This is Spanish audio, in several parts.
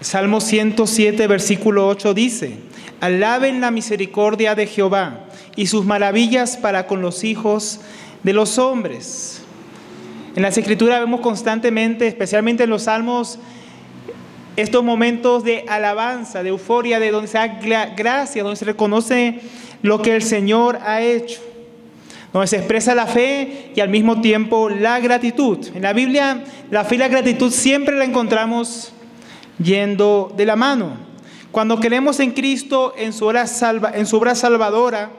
Salmo 107, versículo 8 dice: alaben la misericordia de Jehová y sus maravillas para con los hijos de los hombres. En las Escrituras vemos constantemente, especialmente en los Salmos, estos momentos de alabanza, de euforia, de donde se da gracia, donde se reconoce lo que el Señor ha hecho, donde se expresa la fe y al mismo tiempo la gratitud. En la Biblia, la fe y la gratitud siempre la encontramos yendo de la mano. Cuando creemos en Cristo, en su obra salvadora,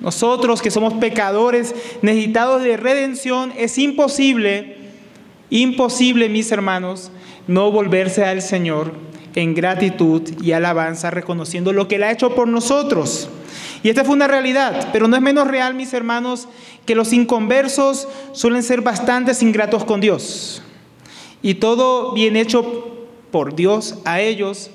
nosotros que somos pecadores, necesitados de redención, es imposible, mis hermanos, no volverse al Señor en gratitud y alabanza, reconociendo lo que Él ha hecho por nosotros. Y esta fue una realidad, pero no es menos real, mis hermanos, que los inconversos suelen ser bastante ingratos con Dios. Y todo bien hecho por Dios a ellos,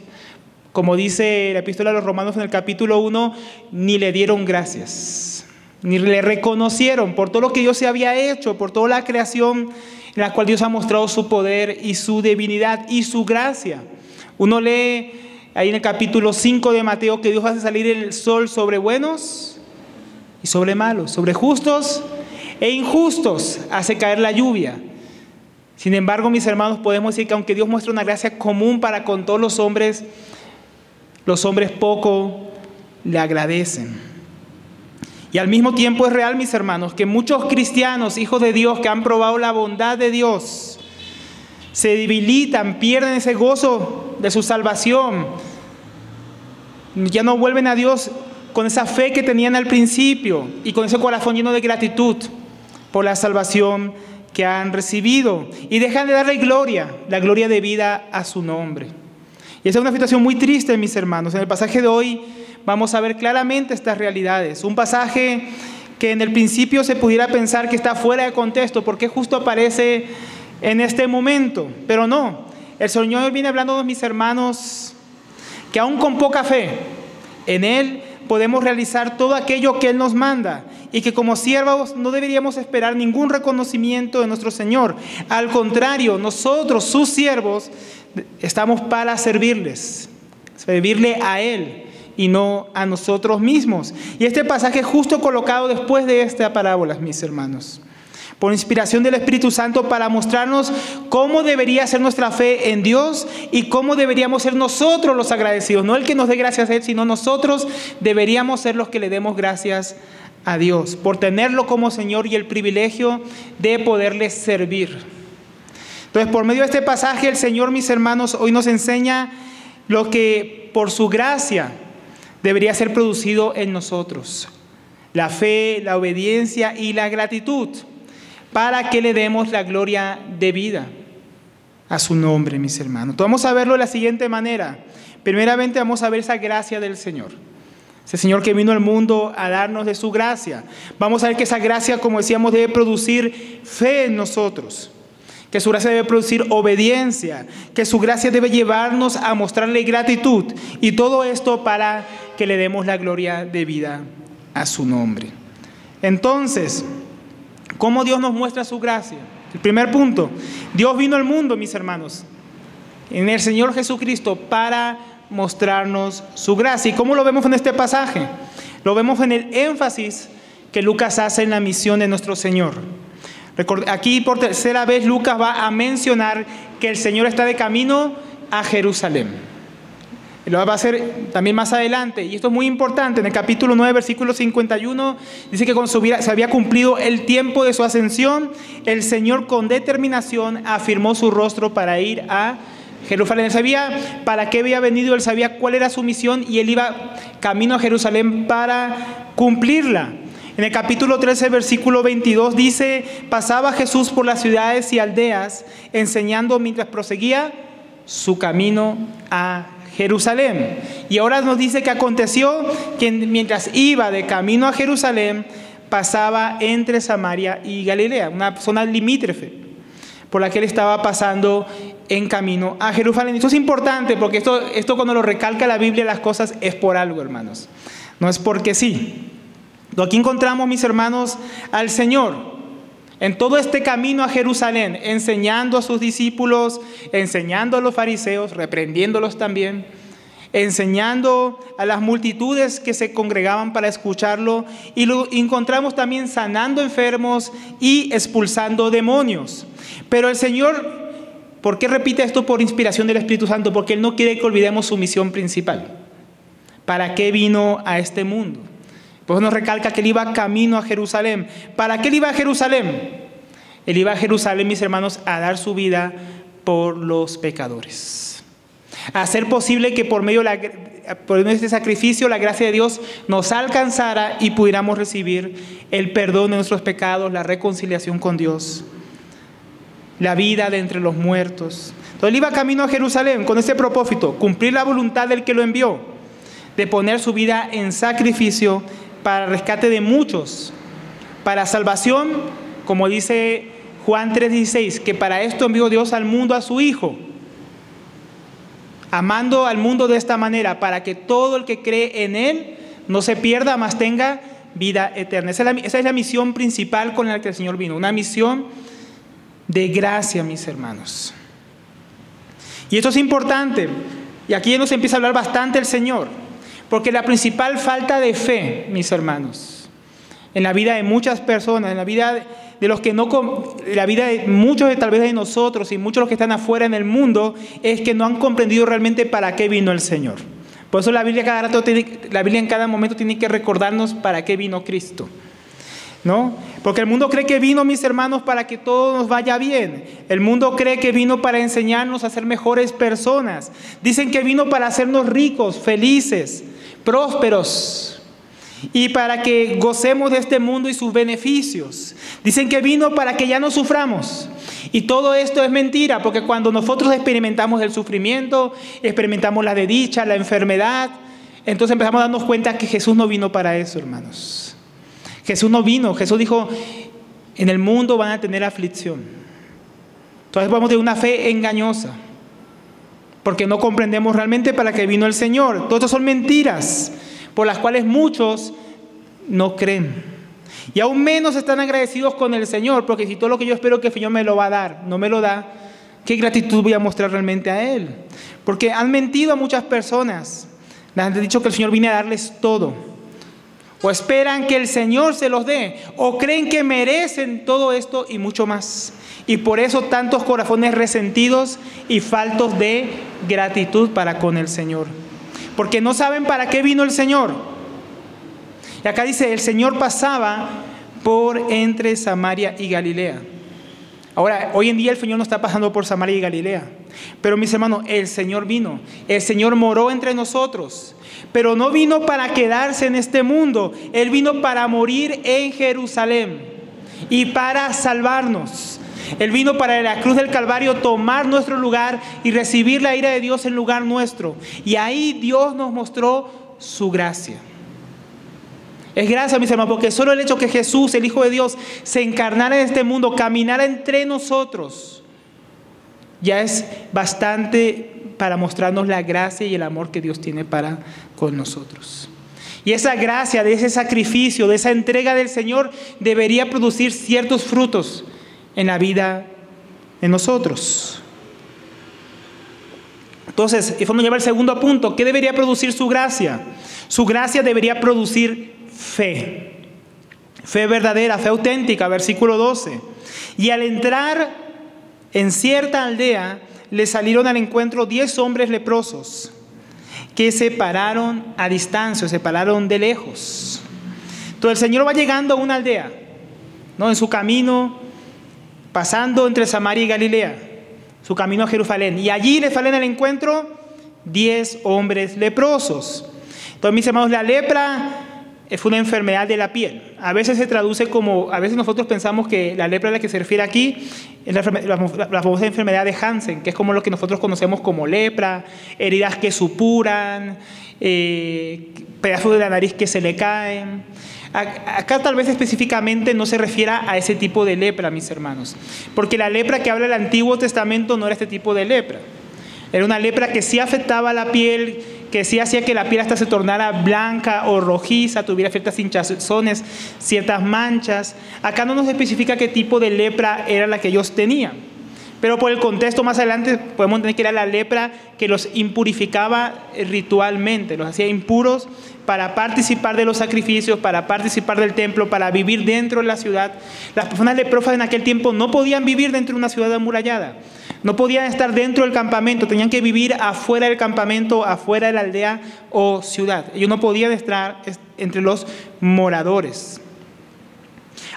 como dice la epístola a los Romanos en el capítulo 1, ni le dieron gracias, ni le reconocieron por todo lo que Dios se había hecho, por toda la creación en la cual Dios ha mostrado su poder y su divinidad y su gracia. Uno lee ahí en el capítulo 5 de Mateo que Dios hace salir el sol sobre buenos y sobre malos, sobre justos e injustos, hace caer la lluvia. Sin embargo, mis hermanos, podemos decir que aunque Dios muestra una gracia común para con todos los hombres poco le agradecen. Y al mismo tiempo es real, mis hermanos, que muchos cristianos, hijos de Dios, que han probado la bondad de Dios, se debilitan, pierden ese gozo de su salvación. Ya no vuelven a Dios con esa fe que tenían al principio y con ese corazón lleno de gratitud por la salvación que han recibido. Y dejan de darle gloria, la gloria de vida a su nombre. Y esa es una situación muy triste, mis hermanos. En el pasaje de hoy vamos a ver claramente estas realidades. Un pasaje que en el principio se pudiera pensar que está fuera de contexto, porque justo aparece en este momento. Pero no, el Señor viene hablándonos, mis hermanos, que aún con poca fe, en Él podemos realizar todo aquello que Él nos manda. Y que como siervos no deberíamos esperar ningún reconocimiento de nuestro Señor. Al contrario, nosotros, sus siervos, estamos para servirle a Él y no a nosotros mismos. Y este pasaje justo colocado después de esta parábola, mis hermanos, por inspiración del Espíritu Santo, para mostrarnos cómo debería ser nuestra fe en Dios y cómo deberíamos ser nosotros los agradecidos. No el que nos dé gracias a Él, sino nosotros deberíamos ser los que le demos gracias a Dios por tenerlo como Señor y el privilegio de poderle servir. Entonces, por medio de este pasaje, el Señor, mis hermanos, hoy nos enseña lo que por su gracia debería ser producido en nosotros: la fe, la obediencia y la gratitud, para que le demos la gloria de vida a su nombre, mis hermanos. Entonces, vamos a verlo de la siguiente manera. Primeramente, vamos a ver esa gracia del Señor. Ese Señor que vino al mundo a darnos de su gracia. Vamos a ver que esa gracia, como decíamos, debe producir fe en nosotros. Que su gracia debe producir obediencia. Que su gracia debe llevarnos a mostrarle gratitud. Y todo esto para que le demos la gloria de vida a su nombre. Entonces, ¿cómo Dios nos muestra su gracia? El primer punto: Dios vino al mundo, mis hermanos, en el Señor Jesucristo, para mostrarnos su gracia. ¿Y cómo lo vemos en este pasaje? Lo vemos en el énfasis que Lucas hace en la misión de nuestro Señor. Aquí por tercera vez Lucas va a mencionar que el Señor está de camino a Jerusalén. Lo va a hacer también más adelante, y esto es muy importante. En el capítulo 9, versículo 51, dice que cuando se había cumplido el tiempo de su ascensión, el Señor con determinación afirmó su rostro para ir a Jerusalén. Él sabía para qué había venido, él sabía cuál era su misión, y él iba camino a Jerusalén para cumplirla. En el capítulo 13, versículo 22 dice: pasaba Jesús por las ciudades y aldeas, enseñando mientras proseguía su camino a Jerusalén. Y ahora nos dice que aconteció que mientras iba de camino a Jerusalén, pasaba entre Samaria y Galilea, una zona limítrofe por la que él estaba pasando en camino a Jerusalén. Esto es importante porque esto cuando lo recalca la Biblia, las cosas es por algo, hermanos. No es porque sí. Aquí encontramos, mis hermanos, al Señor en todo este camino a Jerusalén, enseñando a sus discípulos, enseñando a los fariseos, reprendiéndolos también, enseñando a las multitudes que se congregaban para escucharlo, y lo encontramos también sanando enfermos y expulsando demonios. Pero el Señor, ¿por qué repite esto? Por inspiración del Espíritu Santo, porque Él no quiere que olvidemos su misión principal. ¿Para qué vino a este mundo? Pues nos recalca que Él iba camino a Jerusalén. ¿Para qué Él iba a Jerusalén? Él iba a Jerusalén, mis hermanos, a dar su vida por los pecadores. A hacer posible que por medio de este sacrificio la gracia de Dios nos alcanzara y pudiéramos recibir el perdón de nuestros pecados, la reconciliación con Dios, la vida de entre los muertos. Entonces Él iba camino a Jerusalén con este propósito: cumplir la voluntad del que lo envió, de poner su vida en sacrificio para rescate de muchos, para salvación, como dice Juan 3:16, que para esto envió Dios al mundo a su Hijo, amando al mundo de esta manera, para que todo el que cree en Él no se pierda, mas tenga vida eterna. Esa es la misión principal con la que el Señor vino, una misión de gracia, mis hermanos. Y esto es importante, y aquí nos empieza a hablar bastante el Señor, porque la principal falta de fe, mis hermanos, en la vida de muchas personas, en la vida de los que no, la vida de muchos tal vez de nosotros y muchos de los que están afuera en el mundo, es que no han comprendido realmente para qué vino el Señor. Por eso la Biblia en cada momento tiene que recordarnos para qué vino Cristo, ¿no? Porque el mundo cree que vino, mis hermanos, para que todo nos vaya bien. El mundo cree que vino para enseñarnos a ser mejores personas. Dicen que vino para hacernos ricos, felices, prósperos, y para que gocemos de este mundo y sus beneficios. Dicen que vino para que ya no suframos. Y todo esto es mentira, porque cuando nosotros experimentamos el sufrimiento, experimentamos la desdicha, la enfermedad, entonces empezamos a darnos cuenta que Jesús no vino para eso, hermanos. Jesús no vino. Jesús dijo: en el mundo van a tener aflicción. Entonces podemos tener una fe engañosa, porque no comprendemos realmente para qué vino el Señor. Todo esto son mentiras por las cuales muchos no creen. Y aún menos están agradecidos con el Señor, porque si todo lo que yo espero que el Señor me lo va a dar, no me lo da, ¿qué gratitud voy a mostrar realmente a Él? Porque han mentido a muchas personas. Les han dicho que el Señor viene a darles todo. O esperan que el Señor se los dé, o creen que merecen todo esto y mucho más. Y por eso tantos corazones resentidos y faltos de gratitud para con el Señor. Porque no saben para qué vino el Señor. Y acá dice: el Señor pasaba por entre Samaria y Galilea. Ahora, hoy en día el Señor no está pasando por Samaria y Galilea. Pero mis hermanos, el Señor vino. El Señor moró entre nosotros. Pero no vino para quedarse en este mundo. Él vino para morir en Jerusalén y para salvarnos. Él vino para la cruz del Calvario tomar nuestro lugar y recibir la ira de Dios en lugar nuestro. Y ahí Dios nos mostró su gracia. Es gracia, mis hermanos, porque solo el hecho que Jesús, el Hijo de Dios, se encarnara en este mundo, caminara entre nosotros, ya es bastante para mostrarnos la gracia y el amor que Dios tiene para con nosotros. Y esa gracia, de ese sacrificio, de esa entrega del Señor, debería producir ciertos frutos en la vida de nosotros. Entonces, eso nos lleva al segundo punto. ¿Qué debería producir su gracia? Su gracia debería producir fe. Fe verdadera, fe auténtica, versículo 12. Y al entrar en cierta aldea, le salieron al encuentro 10 hombres leprosos, que se pararon a distancia, se pararon de lejos. Entonces el Señor va llegando a una aldea, ¿no? En su camino, pasando entre Samaria y Galilea, su camino a Jerusalén. Y allí le salen al encuentro 10 hombres leprosos. Entonces, mis hermanos, la lepra fue una enfermedad de la piel. A veces se traduce como, a veces nosotros pensamos que la lepra a la que se refiere aquí es la famosa enfermedad de Hansen, que es como lo que nosotros conocemos como lepra, heridas que supuran, pedazos de la nariz que se le caen. Acá tal vez específicamente no se refiera a ese tipo de lepra, mis hermanos, porque la lepra que habla el Antiguo Testamento no era este tipo de lepra. Era una lepra que sí afectaba la piel, que sí hacía que la piel hasta se tornara blanca o rojiza, tuviera ciertas hinchazones, ciertas manchas. Acá no nos especifica qué tipo de lepra era la que ellos tenían, pero por el contexto más adelante podemos entender que era la lepra que los impurificaba ritualmente, los hacía impuros para participar de los sacrificios, para participar del templo, para vivir dentro de la ciudad. Las personas leprosas en aquel tiempo no podían vivir dentro de una ciudad amurallada, no podían estar dentro del campamento, tenían que vivir afuera del campamento, afuera de la aldea o ciudad. Ellos no podían estar entre los moradores.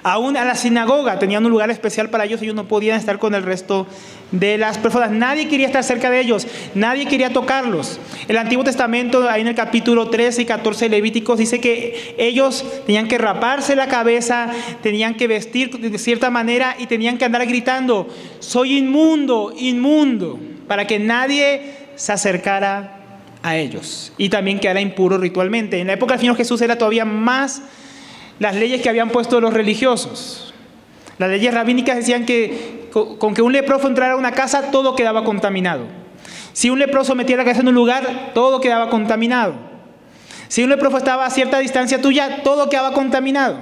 Aún a la sinagoga tenían un lugar especial para ellos, ellos no podían estar con el resto de las personas. Nadie quería estar cerca de ellos, nadie quería tocarlos. El Antiguo Testamento, ahí en el capítulo 13 y 14 de Levíticos, dice que ellos tenían que raparse la cabeza, tenían que vestir de cierta manera y tenían que andar gritando: soy inmundo, inmundo, para que nadie se acercara a ellos y también quedara impuro ritualmente. En la época del Señor Jesús era todavía más las leyes que habían puesto los religiosos. Las leyes rabínicas decían que con que un leproso entrara a una casa, todo quedaba contaminado. Si un leproso metía la cabeza en un lugar, todo quedaba contaminado. Si un leproso estaba a cierta distancia tuya, todo quedaba contaminado.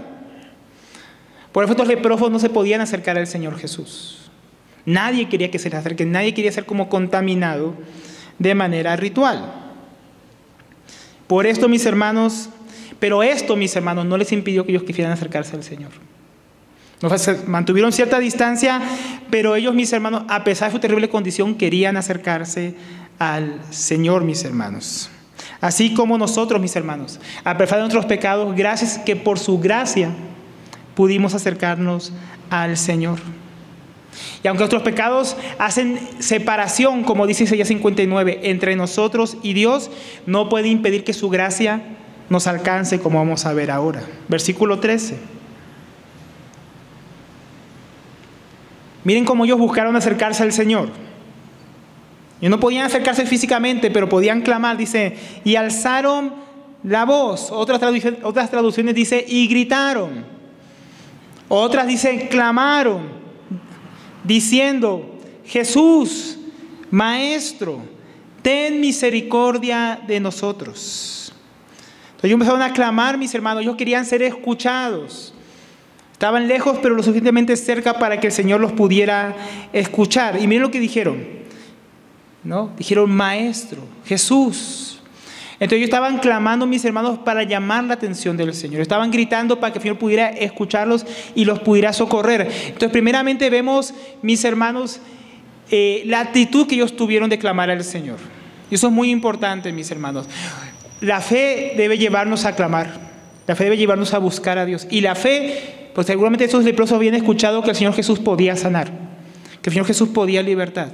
Por eso estos leprosos no se podían acercar al Señor Jesús. Nadie quería que se les acerque, nadie quería ser como contaminado de manera ritual. Por esto, mis hermanos, pero esto, mis hermanos, no les impidió que ellos quisieran acercarse al Señor. Mantuvieron cierta distancia, pero ellos, mis hermanos, a pesar de su terrible condición, querían acercarse al Señor, mis hermanos. Así como nosotros, mis hermanos, a pesar de nuestros pecados, gracias que por su gracia pudimos acercarnos al Señor. Y aunque nuestros pecados hacen separación, como dice Isaías 59, entre nosotros y Dios, no puede impedir que su gracia nos alcance, como vamos a ver ahora. Versículo 13. Miren cómo ellos buscaron acercarse al Señor. Ellos no podían acercarse físicamente, pero podían clamar, dice, y alzaron la voz. Otras traducciones dice, y gritaron. Otras dicen, clamaron, diciendo, Jesús, Maestro, ten misericordia de nosotros. Ellos empezaron a clamar, mis hermanos, ellos querían ser escuchados. Estaban lejos, pero lo suficientemente cerca para que el Señor los pudiera escuchar. Y miren lo que dijeron, ¿no? Dijeron, Maestro, Jesús. Entonces ellos estaban clamando, mis hermanos, para llamar la atención del Señor. Estaban gritando para que el Señor pudiera escucharlos y los pudiera socorrer. Entonces, primeramente vemos, mis hermanos, la actitud que ellos tuvieron de clamar al Señor. Y eso es muy importante, mis hermanos. La fe debe llevarnos a clamar, la fe debe llevarnos a buscar a Dios. Y la fe, pues seguramente esos leprosos habían escuchado que el Señor Jesús podía sanar, que el Señor Jesús podía libertar,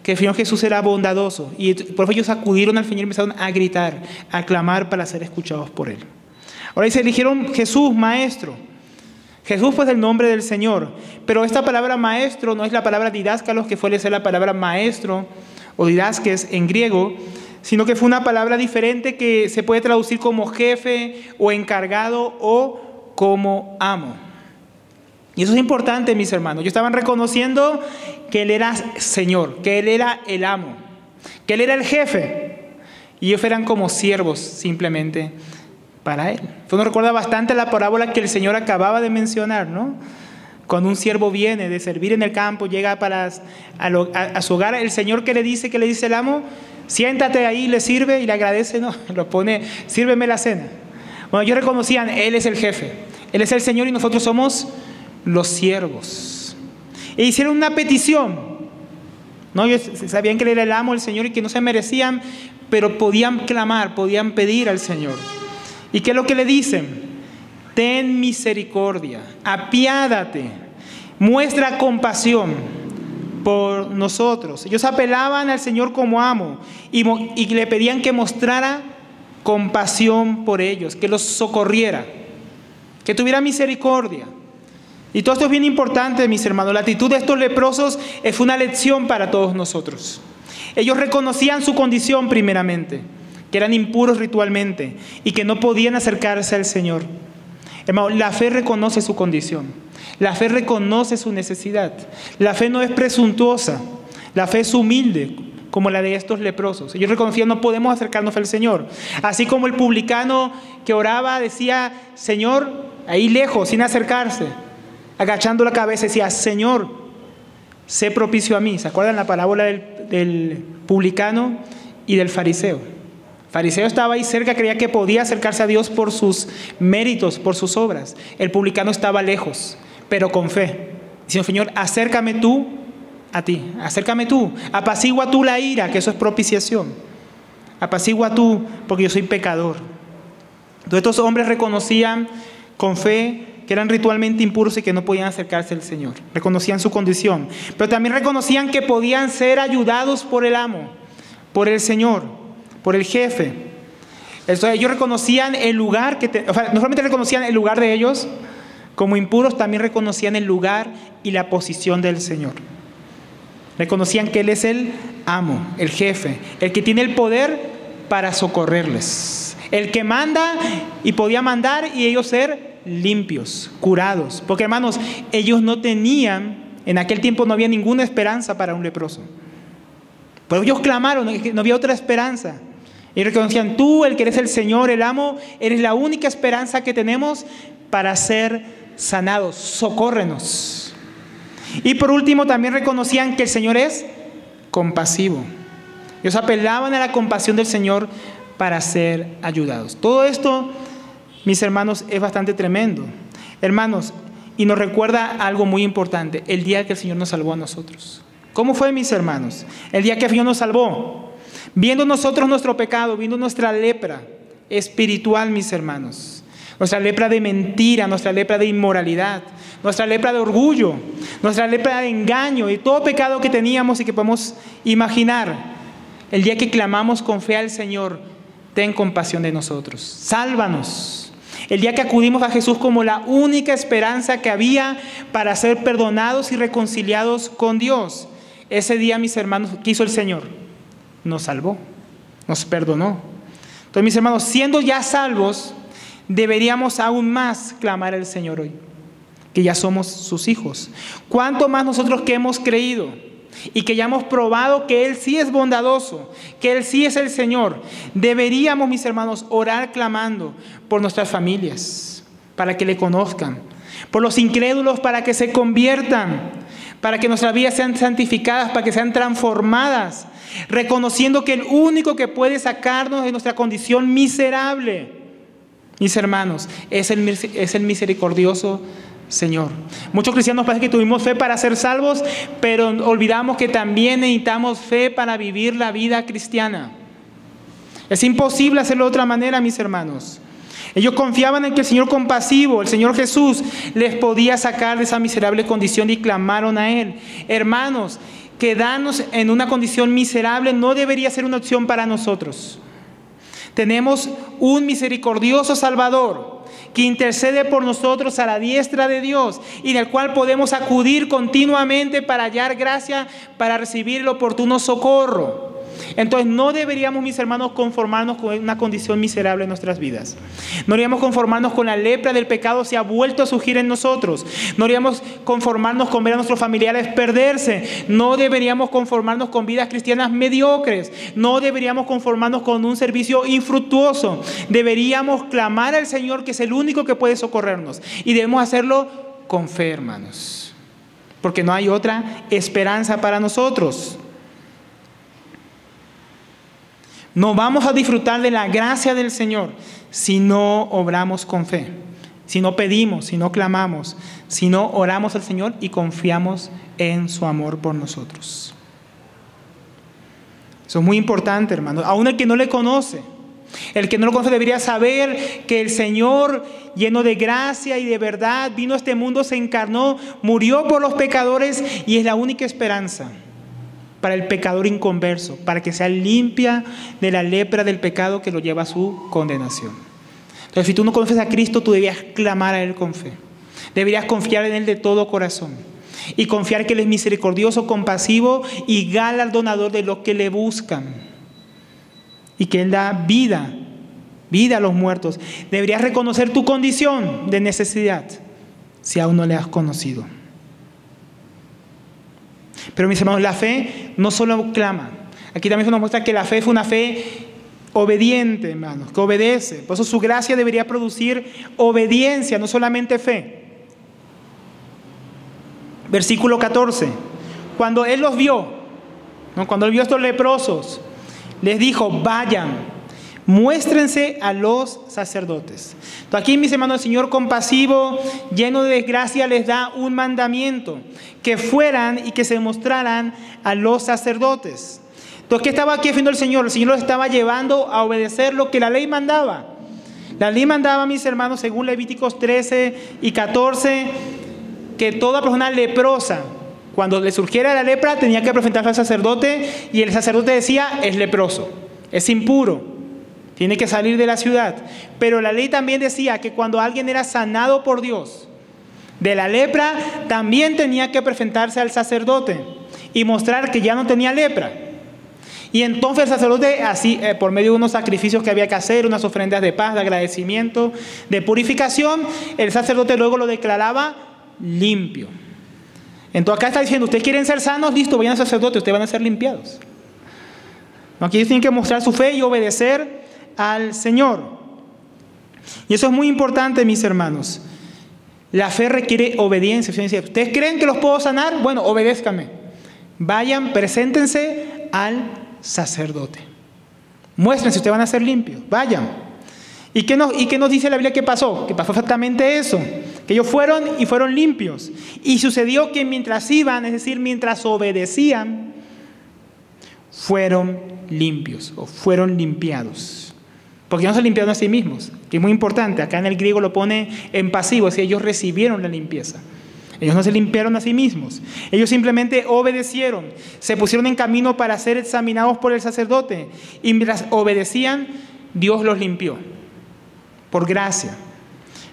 que el Señor Jesús era bondadoso. Y por eso ellos acudieron al Señor y empezaron a gritar, a clamar para ser escuchados por Él. Ahora dice, dijeron Jesús, Maestro. Jesús fue el nombre del Señor, pero esta palabra maestro no es la palabra didáscalos, que suele ser la palabra maestro o didasques en griego, sino que fue una palabra diferente que se puede traducir como jefe o encargado o como amo. Y eso es importante, mis hermanos. Ellos estaban reconociendo que Él era Señor, que Él era el amo, que Él era el jefe. Y ellos eran como siervos simplemente para Él. Esto nos recuerda bastante la parábola que el Señor acababa de mencionar, ¿no? Cuando un siervo viene de servir en el campo, llega a su hogar, el Señor, ¿qué le dice el amo? Siéntate ahí, le sirve y le agradece, ¿no? Lo pone, sírveme la cena. Bueno, ellos reconocían, Él es el jefe, Él es el Señor y nosotros somos los siervos. E hicieron una petición, ¿no? Ellos sabían que Él era el amo, el Señor, y que no se merecían, pero podían clamar, podían pedir al Señor. ¿Y qué es lo que le dicen? Ten misericordia, apiádate, muestra compasión por nosotros. Ellos apelaban al Señor como amo y le pedían que mostrara compasión por ellos, que los socorriera, que tuviera misericordia. Y todo esto es bien importante, mis hermanos. La actitud de estos leprosos es una lección para todos nosotros. Ellos reconocían su condición primeramente, que eran impuros ritualmente y que no podían acercarse al Señor. Hermano, la fe reconoce su condición. La fe reconoce su necesidad. La fe no es presuntuosa. La fe es humilde, como la de estos leprosos. Ellos reconocían: no podemos acercarnos al Señor. Así como el publicano que oraba decía: Señor, ahí lejos, sin acercarse, agachando la cabeza, decía: Señor, sé propicio a mí. ¿Se acuerdan la parábola del publicano y del fariseo? El fariseo estaba ahí cerca, creía que podía acercarse a Dios por sus méritos, por sus obras. El publicano estaba lejos, pero con fe, diciendo: Señor, acércame tú a ti, acércame tú, apacigua tú la ira, que eso es propiciación. Apacigua tú, porque yo soy pecador. Entonces estos hombres reconocían con fe que eran ritualmente impuros y que no podían acercarse al Señor. Reconocían su condición, pero también reconocían que podían ser ayudados por el amo, por el Señor, por el jefe. Entonces ellos reconocían el lugar no solamente reconocían el lugar de ellos como impuros, también reconocían el lugar y la posición del Señor. Reconocían que Él es el amo, el jefe, el que tiene el poder para socorrerles, el que manda y podía mandar y ellos ser limpios, curados. Porque, hermanos, ellos no tenían, en aquel tiempo no había ninguna esperanza para un leproso. Pero ellos clamaron, no había otra esperanza. Y reconocían: tú, el que eres el Señor, el amo, eres la única esperanza que tenemos para ser sanados. Socórrenos. Y por último, también reconocían que el Señor es compasivo. Ellos apelaban a la compasión del Señor para ser ayudados. Todo esto, mis hermanos, es bastante tremendo. Hermanos, y nos recuerda algo muy importante: el día que el Señor nos salvó a nosotros. ¿Cómo fue, mis hermanos? El día que el Señor nos salvó, viendo nosotros nuestro pecado, viendo nuestra lepra espiritual, mis hermanos. Nuestra lepra de mentira, nuestra lepra de inmoralidad, nuestra lepra de orgullo, nuestra lepra de engaño y todo pecado que teníamos y que podemos imaginar. El día que clamamos con fe al Señor: ten compasión de nosotros, sálvanos. El día que acudimos a Jesús como la única esperanza que había para ser perdonados y reconciliados con Dios. Ese día, mis hermanos, ¿qué hizo el Señor? Nos salvó, nos perdonó. Entonces, mis hermanos, siendo ya salvos, deberíamos aún más clamar al Señor hoy, que ya somos sus hijos. ¿Cuánto más nosotros que hemos creído y que ya hemos probado que Él sí es bondadoso, que Él sí es el Señor? Deberíamos, mis hermanos, orar clamando por nuestras familias, para que le conozcan, por los incrédulos, para que se conviertan, para que nuestras vidas sean santificadas, para que sean transformadas, reconociendo que el único que puede sacarnos de nuestra condición miserable, mis hermanos, es el misericordioso Señor. Muchos cristianos parece que tuvimos fe para ser salvos, pero olvidamos que también necesitamos fe para vivir la vida cristiana. Es imposible hacerlo de otra manera, mis hermanos. Ellos confiaban en que el Señor compasivo, el Señor Jesús, les podía sacar de esa miserable condición y clamaron a Él. Hermanos, quedarnos en una condición miserable no debería ser una opción para nosotros. Tenemos un misericordioso Salvador que intercede por nosotros a la diestra de Dios y del cual podemos acudir continuamente para hallar gracia, para recibir el oportuno socorro. Entonces no deberíamos, mis hermanos, conformarnos con una condición miserable en nuestras vidas. No deberíamos conformarnos con la lepra del pecado se ha vuelto a surgir en nosotros. No deberíamos conformarnos con ver a nuestros familiares perderse. No deberíamos conformarnos con vidas cristianas mediocres. No deberíamos conformarnos con un servicio infructuoso. Deberíamos clamar al Señor, que es el único que puede socorrernos. Y debemos hacerlo con fe, hermanos, porque no hay otra esperanza para nosotros. No vamos a disfrutar de la gracia del Señor si no obramos con fe, si no pedimos, si no clamamos, si no oramos al Señor y confiamos en su amor por nosotros. Eso es muy importante, hermano. Aún el que no le conoce, debería saber que el Señor, lleno de gracia y de verdad, vino a este mundo, se encarnó, murió por los pecadores y es la única esperanza para el pecador inconverso, para que sea limpia de la lepra del pecado que lo lleva a su condenación. Entonces, si tú no conoces a Cristo, tú deberías clamar a Él con fe. Deberías confiar en Él de todo corazón y confiar que Él es misericordioso, compasivo y galardonador de los que le buscan, y que Él da vida a los muertos. Deberías reconocer tu condición de necesidad si aún no le has conocido. Pero, mis hermanos, la fe no solo clama, Aquí también se nos muestra que la fe fue una fe obediente, hermanos, que obedece. Por eso su gracia debería producir obediencia, no solamente fe. Versículo 14. Cuando Él los vio, ¿no? Cuando Él vio a estos leprosos, les dijo, vayan, muéstrense a los sacerdotes. Entonces aquí, mis hermanos, el Señor compasivo, lleno de desgracia, les da un mandamiento, que fueran y que se mostraran a los sacerdotes. Entonces, ¿qué estaba aquí haciendo el Señor? El Señor los estaba llevando a obedecer lo que la ley mandaba. La ley mandaba, mis hermanos, según Levíticos 13 y 14, que toda persona leprosa, cuando le surgiera la lepra, tenía que presentarse al sacerdote, y el sacerdote decía, es leproso, es impuro, tiene que salir de la ciudad. Pero la ley también decía que cuando alguien era sanado por Dios de la lepra, también tenía que presentarse al sacerdote y mostrar que ya no tenía lepra. Y entonces el sacerdote, así, por medio de unos sacrificios que había que hacer, unas ofrendas de paz, de agradecimiento, de purificación, el sacerdote luego lo declaraba limpio. Entonces acá está diciendo, ustedes quieren ser sanos, listo, vayan al sacerdote, ustedes van a ser limpiados. Aquí ellos tienen que mostrar su fe y obedecer al Señor. Y eso es muy importante, mis hermanos. La fe requiere obediencia. ¿Ustedes creen que los puedo sanar? Bueno, obedézcanme. Vayan, preséntense al sacerdote. Muéstrense, ustedes van a ser limpios. Vayan. ¿Y qué nos dice la Biblia que pasó? Que pasó exactamente eso. Que ellos fueron y fueron limpios. Y sucedió que mientras iban, es decir, mientras obedecían, fueron limpios o fueron limpiados. Porque no se limpiaron a sí mismos, que es muy importante. Acá en el griego lo pone en pasivo, es decir, ellos recibieron la limpieza. Ellos no se limpiaron a sí mismos. Ellos simplemente obedecieron. Se pusieron en camino para ser examinados por el sacerdote. Y mientras obedecían, Dios los limpió. Por gracia.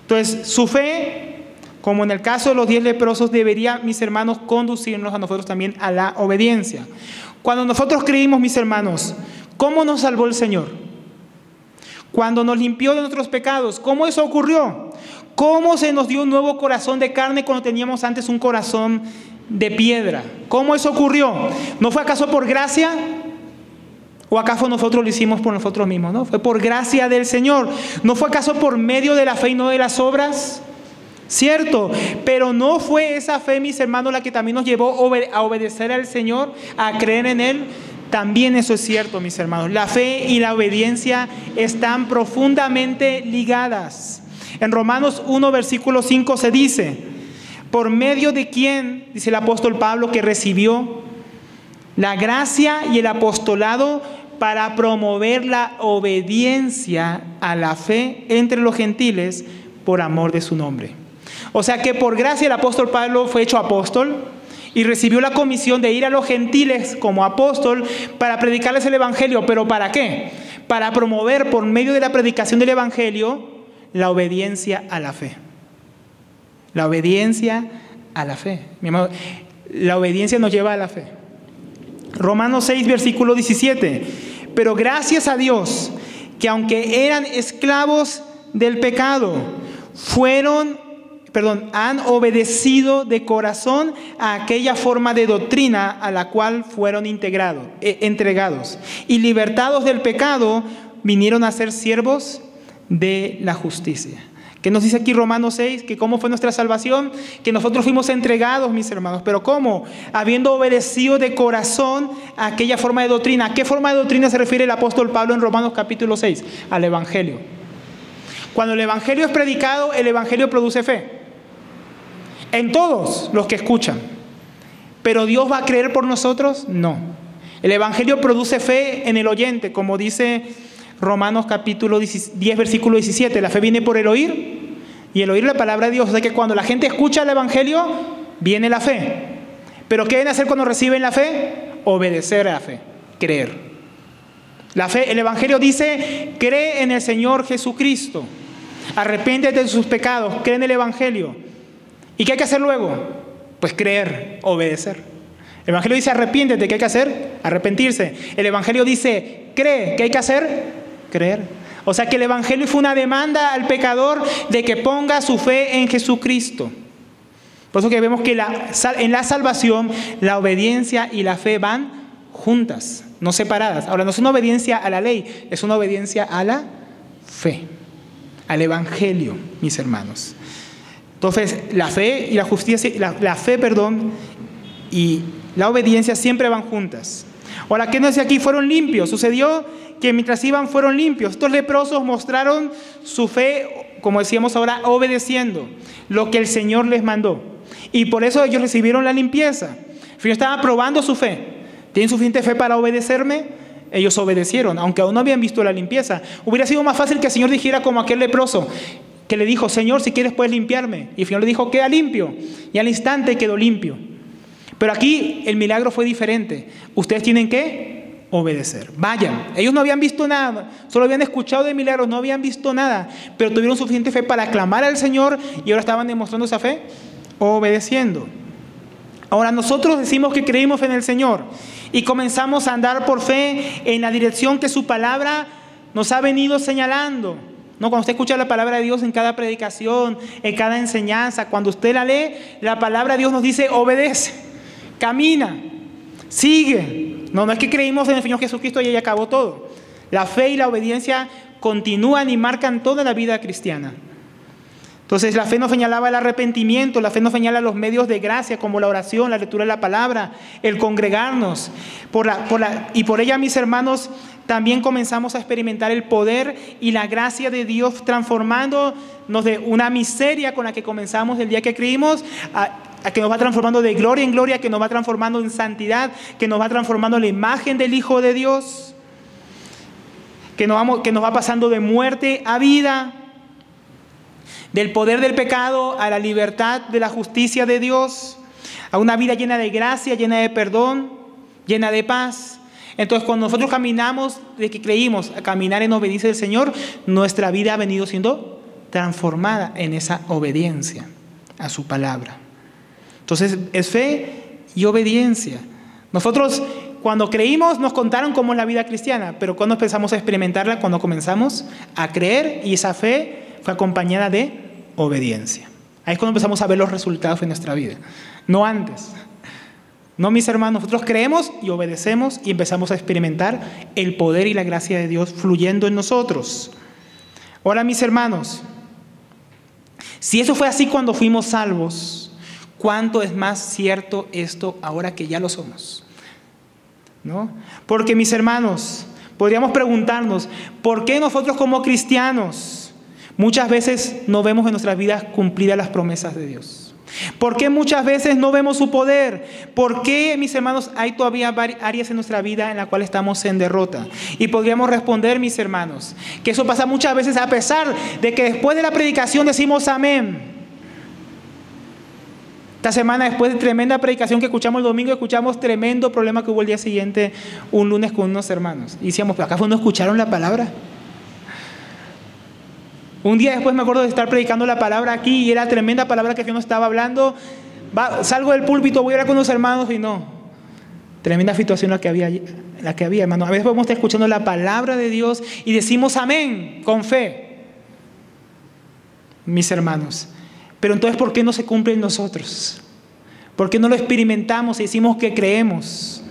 Entonces, su fe, como en el caso de los 10 leprosos, debería, mis hermanos, conducirnos a nosotros también a la obediencia. Cuando nosotros creímos, mis hermanos, ¿cómo nos salvó el Señor? Cuando nos limpió de nuestros pecados, ¿cómo eso ocurrió? ¿Cómo se nos dio un nuevo corazón de carne cuando teníamos antes un corazón de piedra? ¿Cómo eso ocurrió? ¿No fue acaso por gracia? ¿O acaso nosotros lo hicimos por nosotros mismos? ¿No? Fue por gracia del Señor. ¿No fue acaso por medio de la fe y no de las obras? Cierto, pero no fue esa fe, mis hermanos, la que también nos llevó a obedecer al Señor, a creer en Él. También eso es cierto, mis hermanos. La fe y la obediencia están profundamente ligadas. En Romanos 1, versículo 5 se dice, por medio de quién, dice el apóstol Pablo, que recibió la gracia y el apostolado para promover la obediencia a la fe entre los gentiles por amor de su nombre. O sea que por gracia el apóstol Pablo fue hecho apóstol y recibió la comisión de ir a los gentiles como apóstol para predicarles el evangelio. ¿Pero para qué? Para promover por medio de la predicación del evangelio la obediencia a la fe. La obediencia a la fe. Mi amado, la obediencia nos lleva a la fe. Romanos 6, versículo 17. Pero gracias a Dios que aunque eran esclavos del pecado, han obedecido de corazón a aquella forma de doctrina a la cual fueron entregados. Y libertados del pecado, vinieron a ser siervos de la justicia. ¿Qué nos dice aquí Romanos 6? Que cómo fue nuestra salvación, que nosotros fuimos entregados, mis hermanos. ¿Pero cómo? Habiendo obedecido de corazón a aquella forma de doctrina. ¿A qué forma de doctrina se refiere el apóstol Pablo en Romanos capítulo 6? Al evangelio. Cuando el evangelio es predicado, el evangelio produce fe en todos los que escuchan. ¿Pero Dios va a creer por nosotros? No. El evangelio produce fe en el oyente, como dice Romanos capítulo 10, versículo 17. La fe viene por el oír y el oír la palabra de Dios. O sea que cuando la gente escucha el evangelio, viene la fe. ¿Pero qué deben hacer cuando reciben la fe? Obedecer a la fe, creer. La fe, el evangelio dice, cree en el Señor Jesucristo. Arrepiéntete de sus pecados, cree en el evangelio. ¿Y qué hay que hacer luego? Pues creer, obedecer. El evangelio dice arrepiéntete, ¿qué hay que hacer? Arrepentirse. El evangelio dice cree, ¿qué hay que hacer? Creer. O sea que el evangelio fue una demanda al pecador de que ponga su fe en Jesucristo. Por eso que vemos que en la salvación la obediencia y la fe van juntas. no separadas. Ahora, no es una obediencia a la ley, es una obediencia a la fe, al Evangelio, mis hermanos. Entonces, la fe y la justicia, y la obediencia siempre van juntas. Ahora, ¿qué nos dice aquí? Fueron limpios. Sucedió que mientras iban fueron limpios. Estos leprosos mostraron su fe, como decíamos ahora, obedeciendo lo que el Señor les mandó. Y por eso ellos recibieron la limpieza. El Señor estaba probando su fe. ¿Tienen suficiente fe para obedecerme? Ellos obedecieron, aunque aún no habían visto la limpieza. Hubiera sido más fácil que el Señor dijera como aquel leproso, que le dijo, Señor, si quieres puedes limpiarme. Y el Señor le dijo, queda limpio. Y al instante quedó limpio. Pero aquí el milagro fue diferente. Ustedes tienen que obedecer. Vayan. Ellos no habían visto nada, solo habían escuchado de milagros, no habían visto nada, pero tuvieron suficiente fe para clamar al Señor y ahora estaban demostrando esa fe, obedeciendo. Ahora nosotros decimos que creímos en el Señor y comenzamos a andar por fe en la dirección que su palabra nos ha venido señalando. No, cuando usted escucha la palabra de Dios en cada predicación, en cada enseñanza, cuando usted la lee, la palabra de Dios nos dice, obedece, camina, sigue. No es que creímos en el Señor Jesucristo y ahí acabó todo. La fe y la obediencia continúan y marcan toda la vida cristiana. Entonces la fe nos señalaba el arrepentimiento, la fe nos señala los medios de gracia como la oración, la lectura de la palabra, el congregarnos. Y por ella, mis hermanos, también comenzamos a experimentar el poder y la gracia de Dios transformándonos de una miseria con la que comenzamos el día que creímos a que nos va transformando de gloria en gloria, que nos va transformando en santidad, que nos va transformando en la imagen del Hijo de Dios, que nos va pasando de muerte a vida, del poder del pecado a la libertad de la justicia de Dios, a una vida llena de gracia, llena de perdón, llena de paz. Entonces, cuando nosotros caminamos, de que creímos a caminar en obediencia del Señor, nuestra vida ha venido siendo transformada en esa obediencia a su palabra. Entonces, es fe y obediencia. Nosotros, cuando creímos, nos contaron cómo es la vida cristiana, pero cuando empezamos a experimentarla, cuando comenzamos a creer, y esa fe fue acompañada de obediencia. Ahí es cuando empezamos a ver los resultados en nuestra vida, no antes. No, mis hermanos, nosotros creemos y obedecemos y empezamos a experimentar el poder y la gracia de Dios fluyendo en nosotros. Ahora, mis hermanos, si eso fue así cuando fuimos salvos, ¿cuánto es más cierto esto ahora que ya lo somos? ¿No? Porque, mis hermanos, podríamos preguntarnos, ¿por qué nosotros como cristianos muchas veces no vemos en nuestras vidas cumplidas las promesas de Dios? ¿Por qué muchas veces no vemos su poder? ¿Por qué, mis hermanos, hay todavía áreas en nuestra vida en las cuales estamos en derrota? Y podríamos responder, mis hermanos, que eso pasa muchas veces a pesar de que después de la predicación decimos amén. Esta semana, después de tremenda predicación que escuchamos el domingo, escuchamos tremendo problema que hubo el día siguiente, un lunes, con unos hermanos. Y decíamos, ¿pero acá fue donde escucharon la palabra? Un día después me acuerdo de estar predicando la palabra aquí y era tremenda palabra que yo no estaba hablando. Salgo del púlpito, voy a hablar con unos hermanos y no. Tremenda situación la que había, hermano. A veces podemos estar escuchando la palabra de Dios y decimos amén con fe, mis hermanos. Pero entonces, ¿por qué no se cumple en nosotros? ¿Por qué no lo experimentamos y decimos que creemos?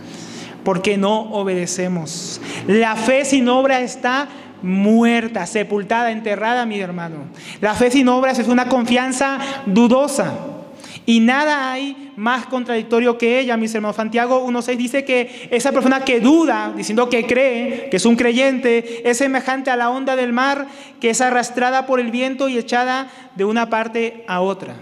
¿Por qué no obedecemos? La fe sin obra está muerta, sepultada, enterrada, mi hermano. La fe sin obras es una confianza dudosa y nada hay más contradictorio que ella, mis hermanos. Santiago 1:6 dice que esa persona que duda, diciendo que cree, que es un creyente, es semejante a la onda del mar que es arrastrada por el viento y echada de una parte a otra.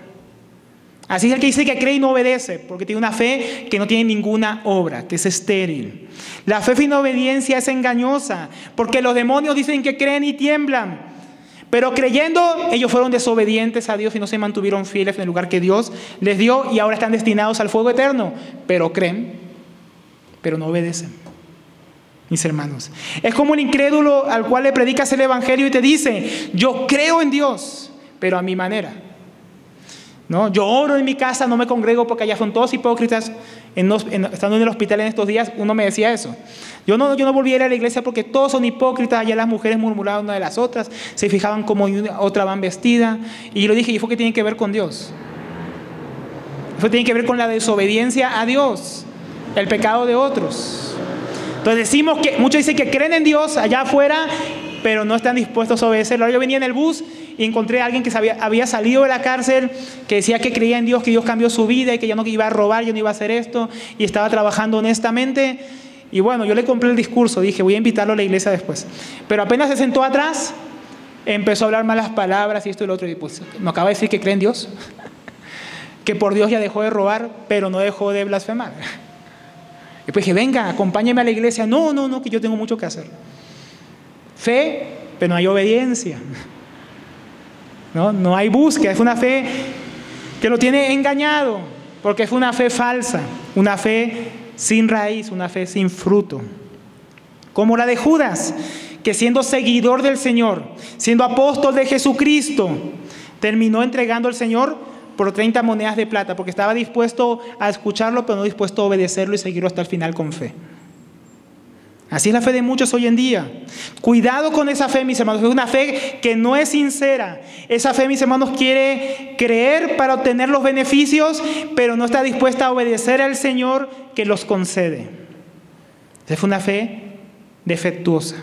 Así es el que dice que cree y no obedece, porque tiene una fe que no tiene ninguna obra, que es estéril. La fe sin obediencia es engañosa, porque los demonios dicen que creen y tiemblan, pero creyendo ellos fueron desobedientes a Dios y no se mantuvieron fieles en el lugar que Dios les dio y ahora están destinados al fuego eterno, pero creen, pero no obedecen. Mis hermanos, es como el incrédulo al cual le predicas el evangelio y te dice, yo creo en Dios, pero a mi manera. ¿No? Yo oro en mi casa, no me congrego porque allá son todos hipócritas. Estando en el hospital en estos días, uno me decía eso. Yo no volví a ir a la iglesia porque todos son hipócritas. Allá las mujeres murmuraban una de las otras, se fijaban como otra van vestida. Y yo le dije, ¿y eso qué tiene que ver con Dios? Eso tiene que ver con la desobediencia a Dios, el pecado de otros. Entonces decimos que, muchos dicen que creen en Dios allá afuera, pero no están dispuestos a obedecerlo. Yo venía en el bus y encontré a alguien que había salido de la cárcel, que decía que creía en Dios, que Dios cambió su vida y que ya no iba a robar, ya no iba a hacer esto, y estaba trabajando honestamente. Y bueno, yo le compré el discurso, dije, voy a invitarlo a la iglesia después. Pero apenas se sentó atrás, empezó a hablar malas palabras y esto y lo otro, y pues me acaba de decir que cree en Dios, que por Dios ya dejó de robar, pero no dejó de blasfemar. Y pues dije, venga, acompáñeme a la iglesia. No, que yo tengo mucho que hacer. Fe, pero no hay obediencia. No hay búsqueda, es una fe que lo tiene engañado, porque es una fe falsa, una fe sin raíz, una fe sin fruto. Como la de Judas, que siendo seguidor del Señor, siendo apóstol de Jesucristo, terminó entregando al Señor por 30 monedas de plata, porque estaba dispuesto a escucharlo, pero no dispuesto a obedecerlo y seguirlo hasta el final con fe. Así es la fe de muchos hoy en día. Cuidado con esa fe, mis hermanos. Es una fe que no es sincera. Esa fe, mis hermanos, quiere creer para obtener los beneficios, pero no está dispuesta a obedecer al Señor que los concede. Esa fue una fe defectuosa.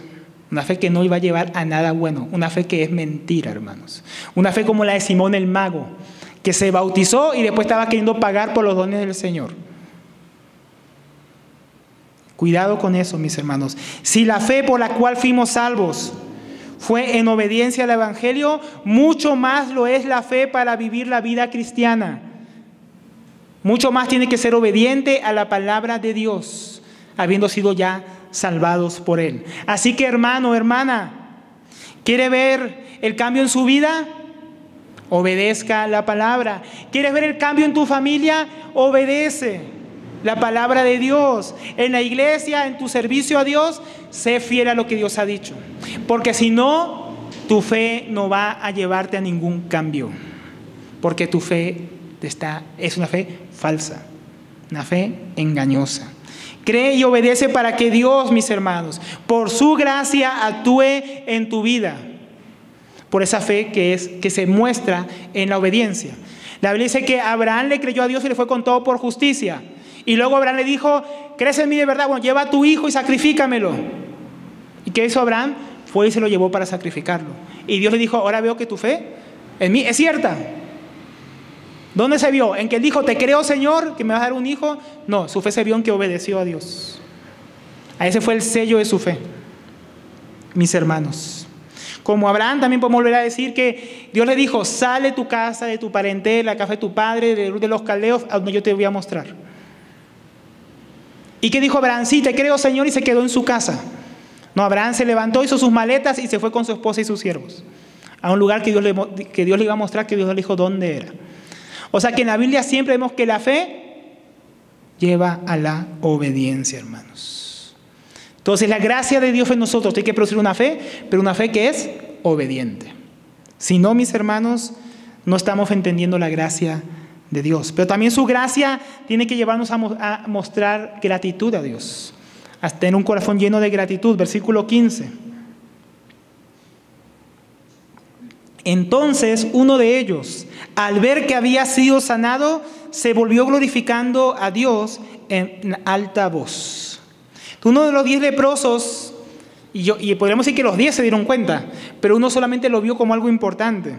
Una fe que no iba a llevar a nada bueno. Una fe que es mentira, hermanos. Una fe como la de Simón el Mago, que se bautizó y después estaba queriendo pagar por los dones del Señor. Cuidado con eso, mis hermanos. Si la fe por la cual fuimos salvos fue en obediencia al Evangelio, mucho más lo es la fe para vivir la vida cristiana. Mucho más tiene que ser obediente a la palabra de Dios, habiendo sido ya salvados por Él. Así que, hermano, hermana, ¿quiere ver el cambio en su vida? Obedezca la palabra. ¿Quieres ver el cambio en tu familia? Obedece la palabra de Dios. En la iglesia, en tu servicio a Dios, sé fiel a lo que Dios ha dicho. Porque si no, tu fe no va a llevarte a ningún cambio. Porque tu fe es una fe falsa, una fe engañosa. Cree y obedece para que Dios, mis hermanos, por su gracia actúe en tu vida. Por esa fe que se muestra en la obediencia. La Biblia dice que Abraham le creyó a Dios y le fue contado por justicia. Y luego Abraham le dijo, ¿crees en mí de verdad? Bueno, lleva a tu hijo y sacrifícamelo. ¿Y qué hizo Abraham? Fue y se lo llevó para sacrificarlo. Y Dios le dijo, ahora veo que tu fe en mí es cierta. ¿Dónde se vio? ¿En que él dijo, te creo, Señor, que me vas a dar un hijo? No, su fe se vio en que obedeció a Dios. A ese fue el sello de su fe, mis hermanos. Como Abraham, también podemos volver a decir que Dios le dijo, sale de tu casa, de tu parentela, la casa de tu padre, de los caldeos, a donde yo te voy a mostrar. ¿Y qué dijo Abraham? Sí, te creo, Señor, y se quedó en su casa. No, Abraham se levantó, hizo sus maletas y se fue con su esposa y sus siervos a un lugar que Dios le iba a mostrar, que Dios le dijo dónde era. O sea que en la Biblia siempre vemos que la fe lleva a la obediencia, hermanos. Entonces la gracia de Dios en nosotros tiene que producir una fe, pero una fe que es obediente. Si no, mis hermanos, no estamos entendiendo la gracia de Dios. Pero también su gracia tiene que llevarnos a mostrar gratitud a Dios, a tener un corazón lleno de gratitud. Versículo 15. Entonces uno de ellos, al ver que había sido sanado, se volvió glorificando a Dios en alta voz. Uno de los 10 leprosos, y podríamos decir que los 10 se dieron cuenta, pero uno solamente lo vio como algo importante.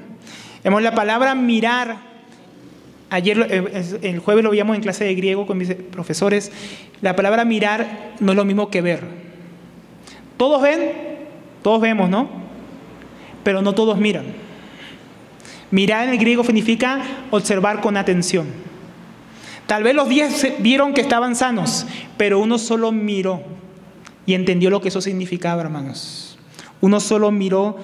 Vemos la palabra mirar. Ayer, el jueves lo veíamos en clase de griego con mis profesores. La palabra mirar no es lo mismo que ver. Todos ven, todos vemos, ¿no? Pero no todos miran. Mirar en el griego significa observar con atención. Tal vez los 10 vieron que estaban sanos, pero uno solo miró y entendió lo que eso significaba, hermanos. Uno solo miró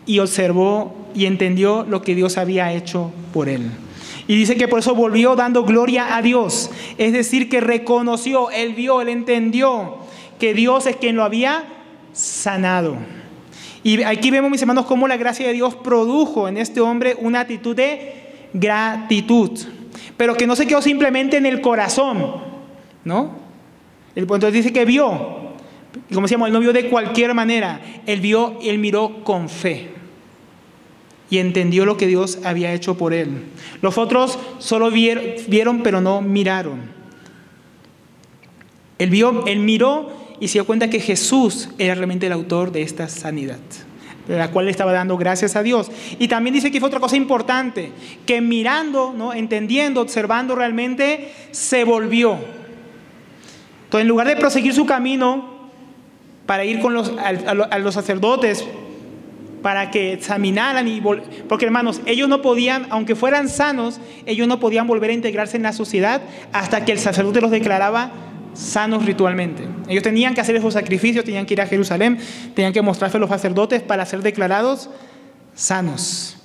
y observó y entendió lo que Dios había hecho por él. Y dice que por eso volvió dando gloria a Dios. Es decir, que reconoció, él vio, él entendió que Dios es quien lo había sanado. Y aquí vemos, mis hermanos, cómo la gracia de Dios produjo en este hombre una actitud de gratitud. Pero que no se quedó simplemente en el corazón, ¿no? Entonces dice que vio. Y como decíamos, él no vio de cualquier manera. Él vio y él miró con fe. Y entendió lo que Dios había hecho por él. Los otros solo vieron, pero no miraron. Él miró y se dio cuenta que Jesús era realmente el autor de esta sanidad, de la cual le estaba dando gracias a Dios. Y también dice que fue otra cosa importante, que mirando, ¿no?, entendiendo, observando realmente, se volvió. Entonces, en lugar de proseguir su camino para ir con a los sacerdotes, para que examinaran, porque hermanos, ellos no podían, aunque fueran sanos, ellos no podían volver a integrarse en la sociedad hasta que el sacerdote los declaraba sanos ritualmente. Ellos tenían que hacer esos sacrificios, tenían que ir a Jerusalén, tenían que mostrarse a los sacerdotes para ser declarados sanos.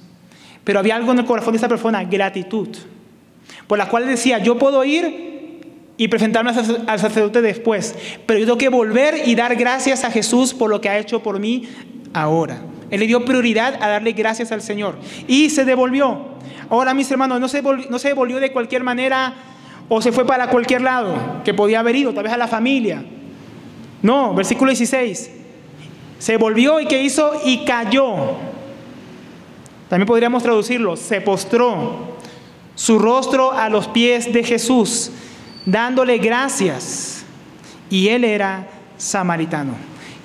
Pero había algo en el corazón de esta persona, gratitud, por la cual decía: yo puedo ir y presentarme al sacerdote después, pero yo tengo que volver y dar gracias a Jesús por lo que ha hecho por mí ahora. Él le dio prioridad a darle gracias al Señor y se devolvió. Ahora, mis hermanos, no se devolvió de cualquier manera o se fue para cualquier lado que podía haber ido, tal vez a la familia. No, versículo 16. Se volvió y ¿qué hizo? Y cayó. También podríamos traducirlo: se postró su rostro a los pies de Jesús, dándole gracias. Y él era samaritano.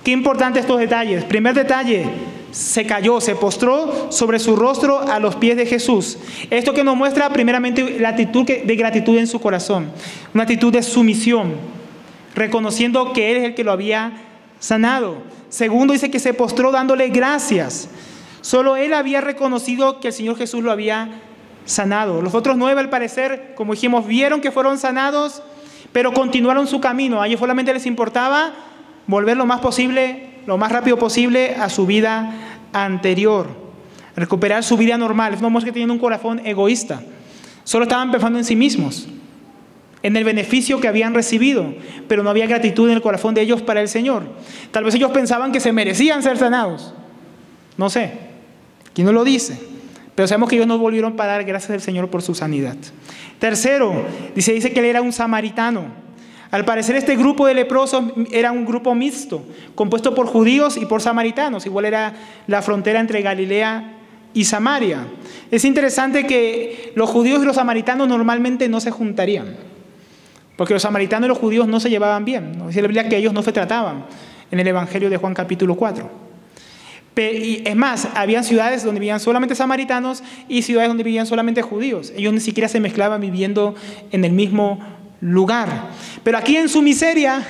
Qué importante estos detalles. Primer detalle: se cayó, se postró sobre su rostro a los pies de Jesús. Esto que nos muestra primeramente la actitud de gratitud en su corazón, una actitud de sumisión, reconociendo que Él es el que lo había sanado. Segundo, dice que se postró dándole gracias. Solo Él había reconocido que el Señor Jesús lo había sanado. Los otros 9, al parecer, como dijimos, vieron que fueron sanados, pero continuaron su camino. A ellos solamente les importaba volver lo más rápido posible a su vida anterior, recuperar su vida normal. Es una muestra que tienen un corazón egoísta. Solo estaban pensando en sí mismos, en el beneficio que habían recibido, pero no había gratitud en el corazón de ellos para el Señor. Tal vez ellos pensaban que se merecían ser sanados. No sé, ¿quién nos lo dice? Pero sabemos que ellos no volvieron para dar gracias al Señor por su sanidad. Tercero, dice que él era un samaritano. Al parecer este grupo de leprosos era un grupo mixto, compuesto por judíos y por samaritanos. Igual era la frontera entre Galilea y Samaria. Es interesante que los judíos y los samaritanos normalmente no se juntarían, porque los samaritanos y los judíos no se llevaban bien. ¿No? Dice la Biblia que ellos no se trataban en el Evangelio de Juan capítulo 4. Y es más, habían ciudades donde vivían solamente samaritanos y ciudades donde vivían solamente judíos. Ellos ni siquiera se mezclaban viviendo en el mismo lugar. Pero aquí en su miseria,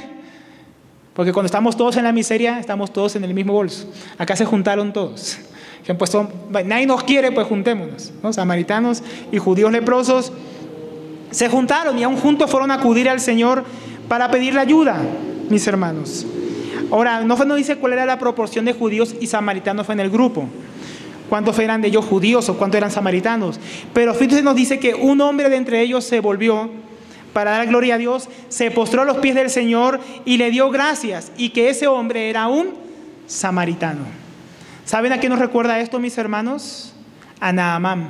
porque cuando estamos todos en la miseria, estamos todos en el mismo bolso. Acá se juntaron todos. Se han puesto, nadie nos quiere, pues juntémonos, ¿no? Samaritanos y judíos leprosos se juntaron y aún juntos fueron a acudir al Señor para pedirle ayuda, mis hermanos. Ahora, no dice cuál era la proporción de judíos y samaritanos en el grupo, cuántos eran de ellos judíos o cuántos eran samaritanos, pero fíjense, nos dice que un hombre de entre ellos se volvió para dar gloria a Dios, se postró a los pies del Señor y le dio gracias, y que ese hombre era un samaritano. ¿Saben a qué nos recuerda esto, mis hermanos? A Naamán.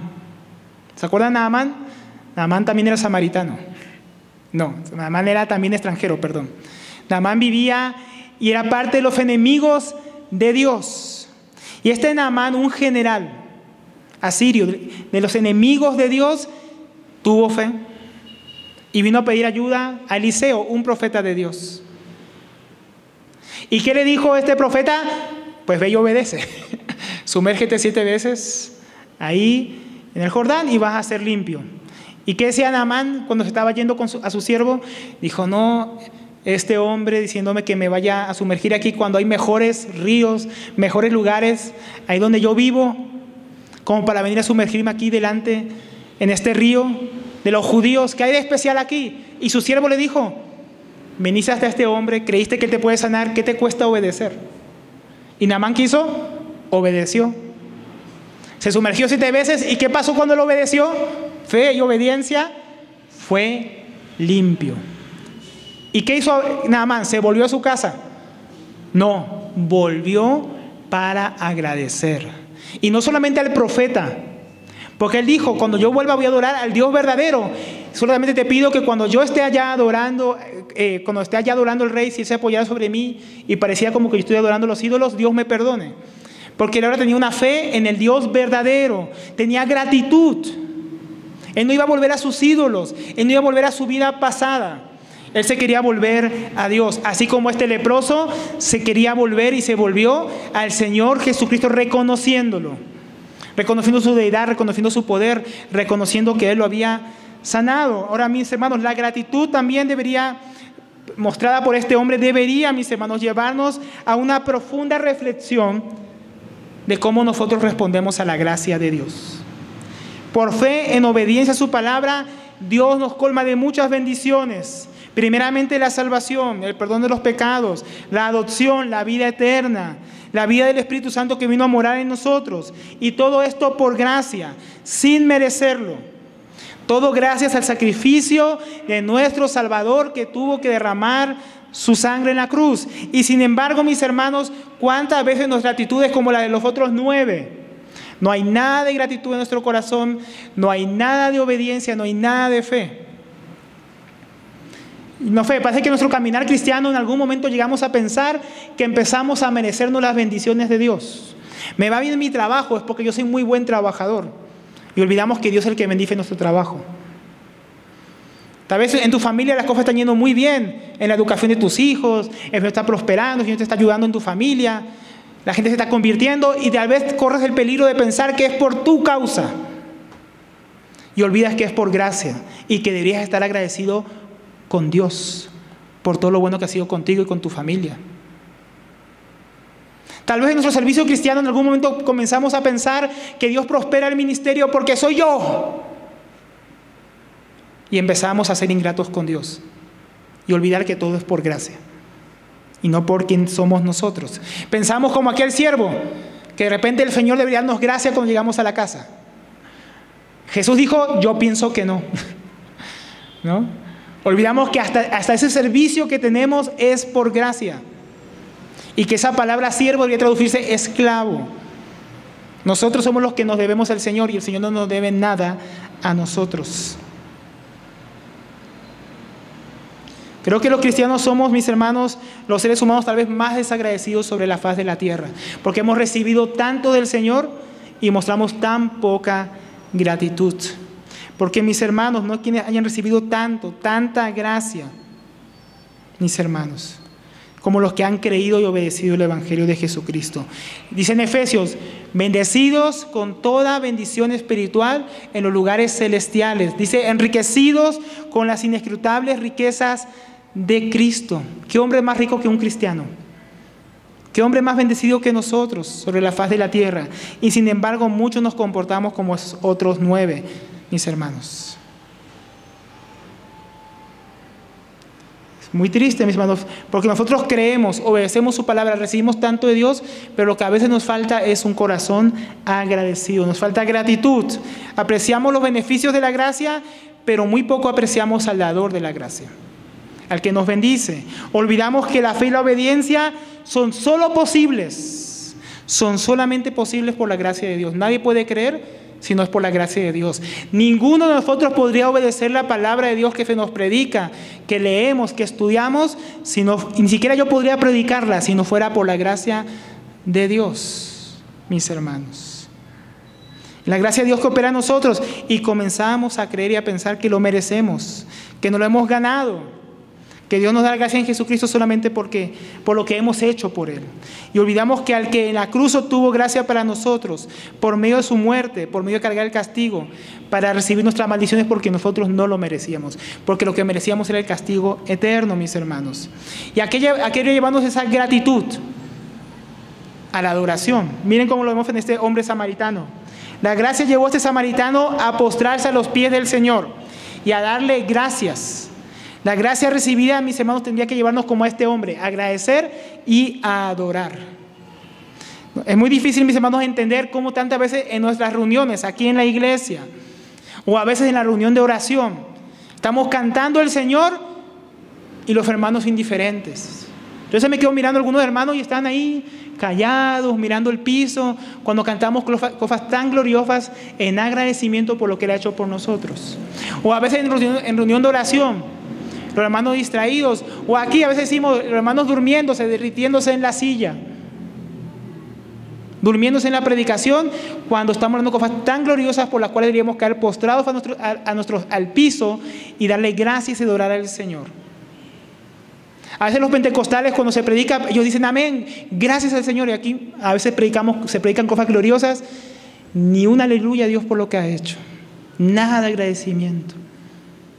¿Se acuerdan de Naamán? Naamán también era samaritano. No, Naamán era también extranjero, perdón. Naamán vivía y era parte de los enemigos de Dios. Y este Naamán, un general asirio de los enemigos de Dios, tuvo fe y vino a pedir ayuda a Eliseo, un profeta de Dios. ¿Y qué le dijo este profeta? Pues ve y obedece. Sumérgete 7 veces ahí en el Jordán y vas a ser limpio. ¿Y qué decía Naamán cuando se estaba yendo a su siervo? Dijo: no, este hombre diciéndome que me vaya a sumergir aquí cuando hay mejores ríos, mejores lugares, ahí donde yo vivo, como para venir a sumergirme aquí delante, en este río de los judíos. ¿Qué hay de especial aquí? Y su siervo le dijo: veniste hasta este hombre, creíste que él te puede sanar, ¿qué te cuesta obedecer? Y Naamán quiso, obedeció. Se sumergió 7 veces. ¿Y qué pasó cuando él obedeció? Fe y obediencia, fue limpio. ¿Y qué hizo Naamán? ¿Se volvió a su casa? No, volvió para agradecer. Y no solamente al profeta, porque él dijo: cuando yo vuelva voy a adorar al Dios verdadero. Solamente te pido que cuando yo esté allá adorando, al rey, si él se apoyara sobre mí y parecía como que yo estoy adorando a los ídolos, Dios me perdone. Porque él ahora tenía una fe en el Dios verdadero, tenía gratitud. Él no iba a volver a sus ídolos, él no iba a volver a su vida pasada. Él se quería volver a Dios, así como este leproso se quería volver y se volvió al Señor Jesucristo reconociéndolo, reconociendo su deidad, reconociendo su poder, reconociendo que Él lo había sanado. Ahora, mis hermanos, la gratitud también mostrada por este hombre, debería, mis hermanos, llevarnos a una profunda reflexión de cómo nosotros respondemos a la gracia de Dios. Por fe, en obediencia a su palabra, Dios nos colma de muchas bendiciones. Primeramente la salvación, el perdón de los pecados, la adopción, la vida eterna, la vida del Espíritu Santo que vino a morar en nosotros. Y todo esto por gracia, sin merecerlo. Todo gracias al sacrificio de nuestro Salvador que tuvo que derramar su sangre en la cruz. Y sin embargo, mis hermanos, ¿cuántas veces nuestra actitud es como la de los otros 9? No hay nada de gratitud en nuestro corazón, no hay nada de obediencia, no hay nada de fe. No fe, parece que en nuestro caminar cristiano en algún momento llegamos a pensar que empezamos a merecernos las bendiciones de Dios. Me va bien mi trabajo, es porque yo soy muy buen trabajador. Y olvidamos que Dios es el que bendice nuestro trabajo. Tal vez en tu familia las cosas están yendo muy bien, en la educación de tus hijos, el Señor está prosperando, el Señor te está ayudando en tu familia, la gente se está convirtiendo y tal vez corres el peligro de pensar que es por tu causa. Y olvidas que es por gracia y que deberías estar agradecido con Dios por todo lo bueno que ha sido contigo y con tu familia. Tal vez en nuestro servicio cristiano en algún momento comenzamos a pensar que Dios prospera el ministerio porque soy yo. Y empezamos a ser ingratos con Dios y olvidar que todo es por gracia y no por quien somos nosotros. Pensamos como aquel siervo, que de repente el Señor debería darnos gracia cuando llegamos a la casa. Jesús dijo, yo pienso que no. ¿No? Olvidamos que hasta ese servicio que tenemos es por gracia. Y que esa palabra siervo debería traducirse esclavo. Nosotros somos los que nos debemos al Señor y el Señor no nos debe nada a nosotros. Creo que los cristianos somos, mis hermanos, los seres humanos tal vez más desagradecidos sobre la faz de la tierra, porque hemos recibido tanto del Señor y mostramos tan poca gratitud. Porque mis hermanos, no quienes hayan recibido tanta gracia, mis hermanos, como los que han creído y obedecido el Evangelio de Jesucristo. Dice en Efesios, bendecidos con toda bendición espiritual en los lugares celestiales. Dice, enriquecidos con las inescrutables riquezas de Cristo. ¿Qué hombre más rico que un cristiano? ¿Qué hombre más bendecido que nosotros sobre la faz de la tierra? Y sin embargo, muchos nos comportamos como esos otros 9, mis hermanos. Muy triste, mis hermanos, porque nosotros creemos, obedecemos su palabra, recibimos tanto de Dios, pero lo que a veces nos falta es un corazón agradecido, nos falta gratitud. Apreciamos los beneficios de la gracia, pero muy poco apreciamos al dador de la gracia, al que nos bendice. Olvidamos que la fe y la obediencia son solamente posibles por la gracia de Dios. Nadie puede creer si no es por la gracia de Dios. Ninguno de nosotros podría obedecer la palabra de Dios que se nos predica, que leemos, que estudiamos, ni siquiera yo podría predicarla si no fuera por la gracia de Dios, mis hermanos. La gracia de Dios que opera en nosotros y comenzamos a creer y a pensar que lo merecemos, que no lo hemos ganado, que Dios nos da la gracia en Jesucristo solamente por lo que hemos hecho por Él. Y olvidamos que al que en la cruz obtuvo gracia para nosotros, por medio de su muerte, por medio de cargar el castigo, para recibir nuestras maldiciones porque nosotros no lo merecíamos, porque lo que merecíamos era el castigo eterno, mis hermanos. Y a qué llevamos esa gratitud? A la adoración. Miren cómo lo vemos en este hombre samaritano. La gracia llevó a este samaritano a postrarse a los pies del Señor y a darle gracias. La gracia recibida, mis hermanos, tendría que llevarnos como a este hombre, a agradecer y a adorar. Es muy difícil, mis hermanos, entender cómo tantas veces en nuestras reuniones, aquí en la iglesia, o a veces en la reunión de oración, estamos cantando el Señor y los hermanos indiferentes. Entonces me quedo mirando a algunos hermanos y están ahí callados, mirando el piso, cuando cantamos cosas tan gloriosas en agradecimiento por lo que Él ha hecho por nosotros. O a veces en reunión de oración, los hermanos distraídos, o aquí a veces decimos los hermanos durmiéndose, derritiéndose en la silla, durmiéndose en la predicación, cuando estamos hablando cosas tan gloriosas por las cuales deberíamos caer postrados al piso y darle gracias y adorar al Señor. A veces los pentecostales cuando se predica, ellos dicen amén, gracias al Señor. Y aquí a veces se predican cosas gloriosas, ni un aleluya a Dios por lo que ha hecho. Nada de agradecimiento.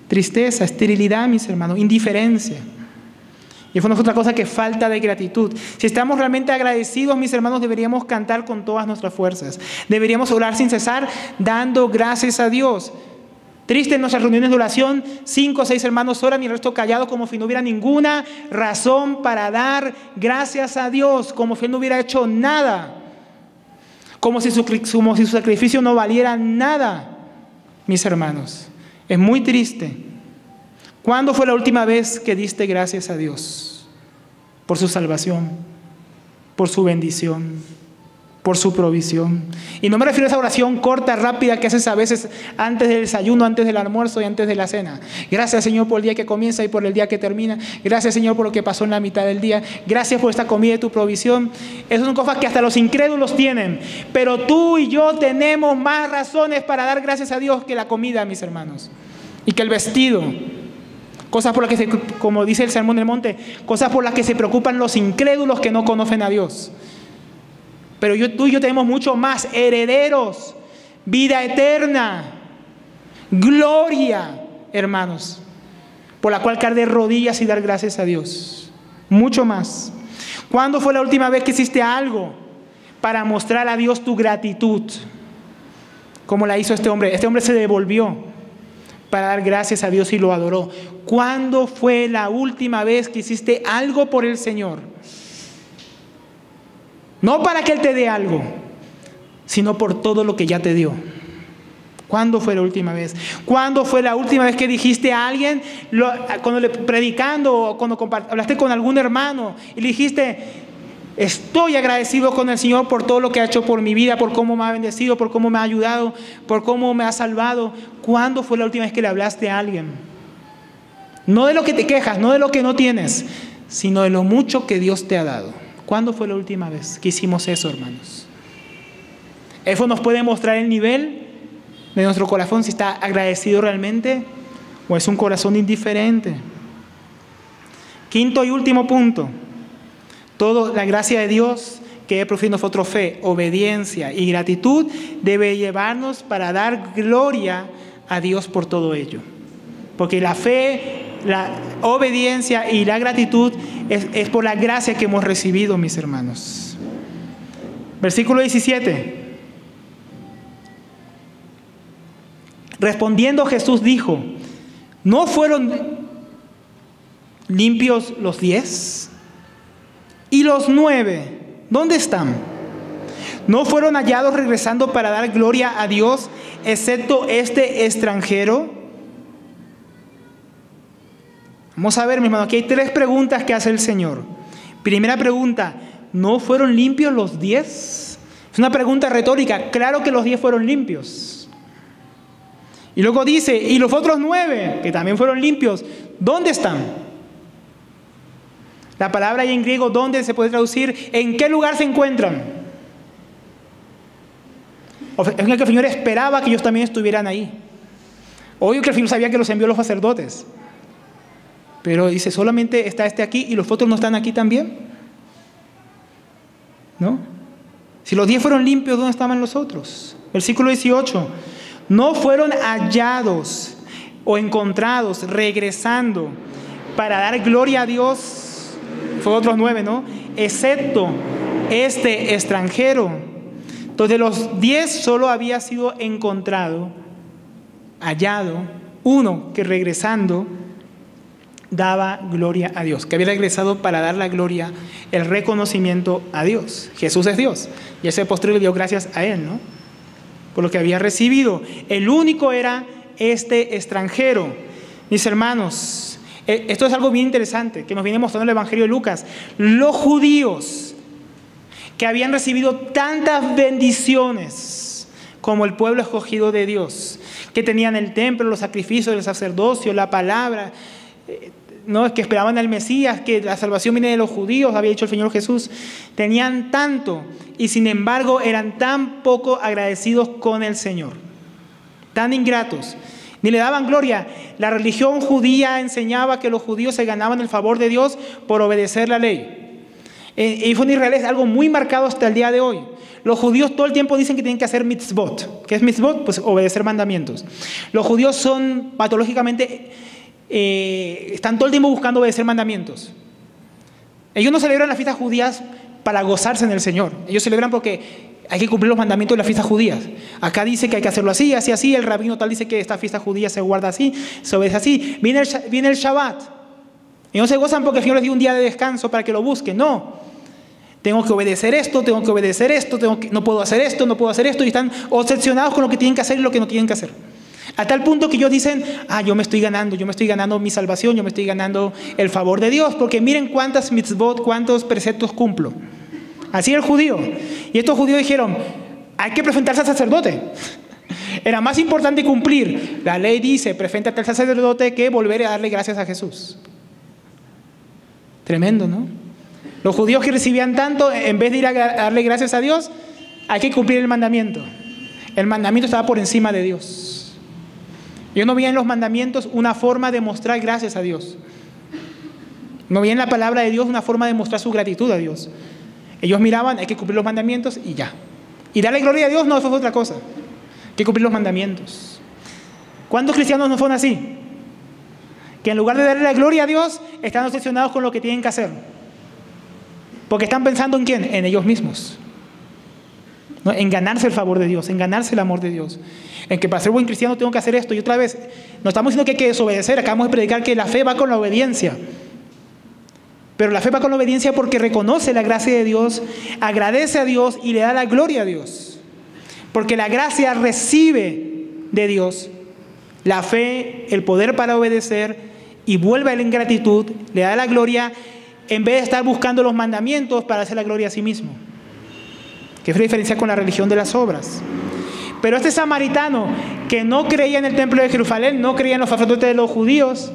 Tristeza, esterilidad, mis hermanos, indiferencia. Y eso no es otra cosa que falta de gratitud. Si estamos realmente agradecidos, mis hermanos, deberíamos cantar con todas nuestras fuerzas. Deberíamos orar sin cesar, dando gracias a Dios. Triste en nuestras reuniones de oración, 5 o 6 hermanos oran y el resto callado como si no hubiera ninguna razón para dar gracias a Dios, como si Él no hubiera hecho nada, como si su sacrificio no valiera nada, mis hermanos. Es muy triste. ¿Cuándo fue la última vez que diste gracias a Dios por su salvación, por su bendición, por su provisión? Y no me refiero a esa oración corta, rápida que haces a veces antes del desayuno, antes del almuerzo y antes de la cena. Gracias, Señor, por el día que comienza y por el día que termina. Gracias, Señor, por lo que pasó en la mitad del día. Gracias por esta comida y tu provisión. Esas son cosas que hasta los incrédulos tienen. Pero tú y yo tenemos más razones para dar gracias a Dios que la comida, mis hermanos. Y que el vestido. Cosas por las que, como dice el Sermón del Monte, cosas por las que se preocupan los incrédulos que no conocen a Dios. Pero tú y yo tenemos mucho más, herederos, vida eterna, gloria, hermanos, por la cual caer de rodillas y dar gracias a Dios. Mucho más. ¿Cuándo fue la última vez que hiciste algo para mostrar a Dios tu gratitud? Como la hizo este hombre. Este hombre se devolvió para dar gracias a Dios y lo adoró. ¿Cuándo fue la última vez que hiciste algo por el Señor? No para que Él te dé algo, sino por todo lo que ya te dio. ¿Cuándo fue la última vez? ¿Cuándo fue la última vez que dijiste a alguien, cuando predicando o cuando hablaste con algún hermano y le dijiste, estoy agradecido con el Señor por todo lo que ha hecho por mi vida, por cómo me ha bendecido, por cómo me ha ayudado, por cómo me ha salvado? ¿Cuándo fue la última vez que le hablaste a alguien? No de lo que te quejas, no de lo que no tienes, sino de lo mucho que Dios te ha dado. ¿Cuándo fue la última vez que hicimos eso, hermanos? Eso nos puede mostrar el nivel de nuestro corazón, si está agradecido realmente o es un corazón indiferente. Quinto y último punto. Toda la gracia de Dios que produce en nosotros fe, obediencia y gratitud debe llevarnos para dar gloria a Dios por todo ello. Porque la fe, la obediencia y la gratitud es por la gracia que hemos recibido, mis hermanos. Versículo 17. Respondiendo Jesús dijo, ¿no fueron limpios los 10? ¿Y los 9? ¿Dónde están? ¿No fueron hallados regresando para dar gloria a Dios, excepto este extranjero? Vamos a ver, mi hermano, aquí hay 3 preguntas que hace el Señor. Primera pregunta, ¿no fueron limpios los 10? Es una pregunta retórica. Claro que los 10 fueron limpios. Y luego dice, ¿y los otros 9, que también fueron limpios, dónde están? La palabra ahí en griego, ¿dónde se puede traducir? ¿En qué lugar se encuentran? Es que el Señor esperaba que ellos también estuvieran ahí. Obvio que el Señor sabía que los envió los sacerdotes. Pero dice, solamente está este aquí y los otros no están aquí también. ¿No? Si los 10 fueron limpios, ¿dónde estaban los otros? Versículo 18. No fueron hallados o encontrados regresando para dar gloria a Dios. Fue otros 9, ¿no? Excepto este extranjero. Entonces de los 10 solo había sido encontrado, hallado, uno que regresando daba gloria a Dios, que había regresado para dar la gloria, el reconocimiento a Dios. Jesús es Dios y ese postre le dio gracias a Él, ¿no? Por lo que había recibido. El único era este extranjero. Mis hermanos, esto es algo bien interesante que nos viene mostrando el Evangelio de Lucas. Los judíos que habían recibido tantas bendiciones como el pueblo escogido de Dios, que tenían el templo, los sacrificios, el sacerdocio, la palabra, no, es que esperaban al Mesías, que la salvación viene de los judíos, había dicho el Señor Jesús. Tenían tanto y sin embargo eran tan poco agradecidos con el Señor, tan ingratos. ni le daban gloria. La religión judía enseñaba que los judíos se ganaban el favor de Dios por obedecer la ley. Y en Israel es algo muy marcado hasta el día de hoy. Los judíos todo el tiempo dicen que tienen que hacer mitzvot. ¿Qué es mitzvot? Pues obedecer mandamientos. Los judíos son patológicamente, están todo el tiempo buscando obedecer mandamientos. Ellos no celebran las fiestas judías para gozarse en el Señor. Ellos celebran porque hay que cumplir los mandamientos de las fiestas judías. Acá dice que hay que hacerlo así, así, así. El rabino tal dice que esta fiesta judía se guarda así, se obedece así. Viene el Shabbat. Y no se gozan porque el Señor les dio un día de descanso para que lo busquen. No. Tengo que obedecer esto, tengo que obedecer esto, no puedo hacer esto, no puedo hacer esto. Y están obsesionados con lo que tienen que hacer y lo que no tienen que hacer. A tal punto que ellos dicen, yo me estoy ganando mi salvación, yo me estoy ganando el favor de Dios. Porque miren cuántas mitzvot, cuántos preceptos cumplo. Así era el judío. Y estos judíos dijeron, hay que presentarse al sacerdote. Era más importante cumplir. La ley dice, preséntate al sacerdote, que volver a darle gracias a Jesús. Tremendo, ¿no? Los judíos que recibían tanto, en vez de ir a darle gracias a Dios, hay que cumplir el mandamiento. El mandamiento estaba por encima de Dios. Ellos no veían en los mandamientos una forma de mostrar gracias a Dios. No veían en la palabra de Dios una forma de mostrar su gratitud a Dios. Ellos miraban, hay que cumplir los mandamientos y ya. Y darle gloria a Dios, no, eso es otra cosa. Hay que cumplir los mandamientos. ¿Cuántos cristianos no son así? Que en lugar de darle la gloria a Dios, están obsesionados con lo que tienen que hacer. Porque están pensando en ¿quién? En ellos mismos. ¿No? En ganarse el favor de Dios, en ganarse el amor de Dios. En que para ser buen cristiano tengo que hacer esto. Y otra vez, no estamos diciendo que hay que desobedecer. Acabamos de predicar que la fe va con la obediencia. Pero la fe va con la obediencia porque reconoce la gracia de Dios, agradece a Dios y le da la gloria a Dios. Porque la gracia recibe de Dios la fe, el poder para obedecer y vuelve a él en gratitud, le da la gloria en vez de estar buscando los mandamientos para hacer la gloria a sí mismo. Que es la diferencia con la religión de las obras. Pero este samaritano que no creía en el templo de Jerusalén, no creía en los sacerdotes de los judíos,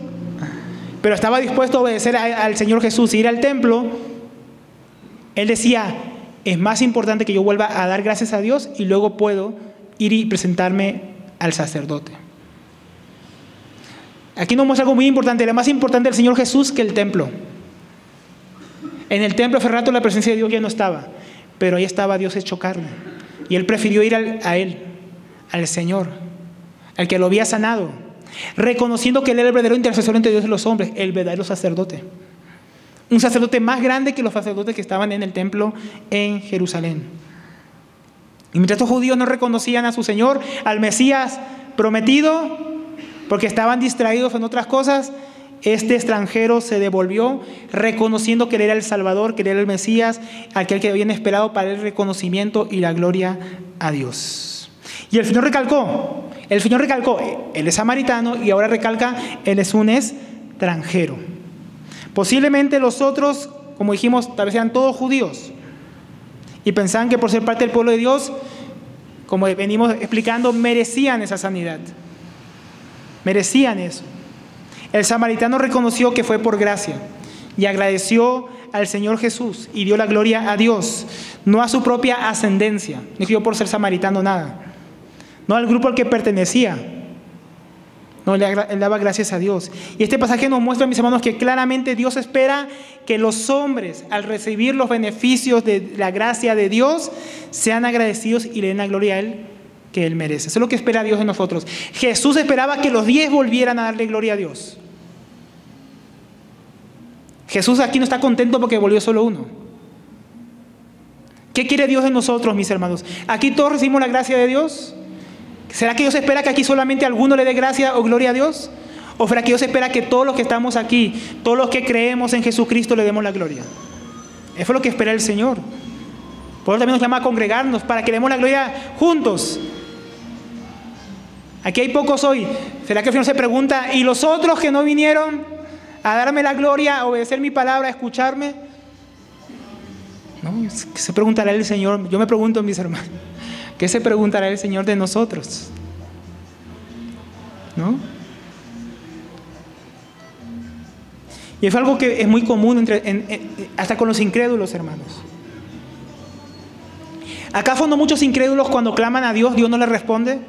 pero estaba dispuesto a obedecer al Señor Jesús y ir al templo, él decía, es más importante que yo vuelva a dar gracias a Dios y luego puedo ir y presentarme al sacerdote. Aquí nos muestra algo muy importante, era más importante el Señor Jesús que el templo. En el templo hace rato la presencia de Dios ya no estaba, pero ahí estaba Dios hecho carne. Y él prefirió ir a él, al Señor, al que lo había sanado, reconociendo que él era el verdadero intercesor entre Dios y los hombres, el verdadero sacerdote. Un sacerdote más grande que los sacerdotes que estaban en el templo en Jerusalén. Y mientras estos judíos no reconocían a su Señor, al Mesías prometido, porque estaban distraídos en otras cosas, este extranjero se devolvió reconociendo que él era el Salvador, que él era el Mesías, aquel que habían esperado para el reconocimiento y la gloria a Dios. Y el Señor recalcó, él es samaritano y ahora recalca, él es un extranjero. Posiblemente los otros, como dijimos, tal vez eran todos judíos y pensaban que por ser parte del pueblo de Dios, como venimos explicando, merecían esa sanidad. Merecían eso. El samaritano reconoció que fue por gracia y agradeció al Señor Jesús y dio la gloria a Dios, no a su propia ascendencia. No dijo yo por ser samaritano nada, no al grupo al que pertenecía. No, él daba gracias a Dios. Y este pasaje nos muestra, mis hermanos, que claramente Dios espera que los hombres, al recibir los beneficios de la gracia de Dios, sean agradecidos y le den la gloria a Él que Él merece. Eso es lo que espera Dios de nosotros. Jesús esperaba que los 10 volvieran a darle gloria a Dios. Jesús aquí no está contento porque volvió solo uno. ¿Qué quiere Dios de nosotros, mis hermanos? ¿Aquí todos recibimos la gracia de Dios? ¿Será que Dios espera que aquí solamente alguno le dé gracia o gloria a Dios? ¿O será que Dios espera que todos los que estamos aquí, todos los que creemos en Jesucristo, le demos la gloria? Eso es lo que espera el Señor. Por eso también nos llama a congregarnos, para que le demos la gloria juntos. Aquí hay pocos hoy. ¿Será que el Señor se pregunta, ¿y los otros que no vinieron a darme la gloria, a obedecer mi palabra, a escucharme? No, ¿qué se preguntará el Señor? Yo me pregunto, mis hermanos, ¿qué se preguntará el Señor de nosotros? ¿No? Y es algo que es muy común hasta con los incrédulos, hermanos. ¿Acaso no muchos incrédulos cuando claman a Dios, Dios no les responde?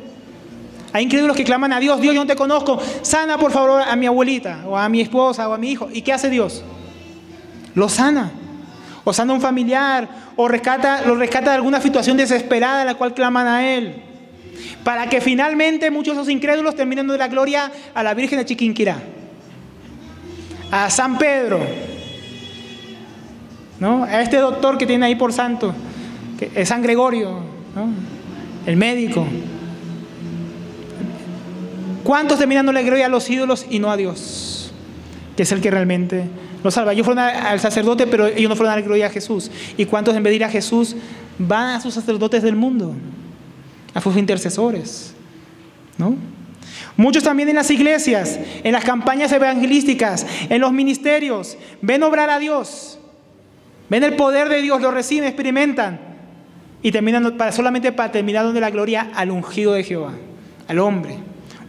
Hay incrédulos que claman a Dios: Dios, yo no te conozco, sana por favor a mi abuelita, o a mi esposa, o a mi hijo. ¿Y qué hace Dios? Lo sana. O sana a un familiar, o lo rescata de alguna situación desesperada a la cual claman a Él. Para que finalmente muchos de esos incrédulos terminen de la gloria a la Virgen de Chiquinquirá, a San Pedro, ¿no? A este doctor que tiene ahí por santo, que es San Gregorio, ¿no? El médico. ¿Cuántos terminan de la gloria a los ídolos y no a Dios, que es el que realmente los salva? Ellos fueron al sacerdote, pero ellos no fueron a dar gloria a Jesús. ¿Y cuántos en vez de ir a Jesús van a sus sacerdotes del mundo, a sus intercesores, ¿no? Muchos también en las iglesias, en las campañas evangelísticas, en los ministerios, ven obrar a Dios, ven el poder de Dios, lo reciben, experimentan, y terminan solamente para terminar dando la gloria al ungido de Jehová, al hombre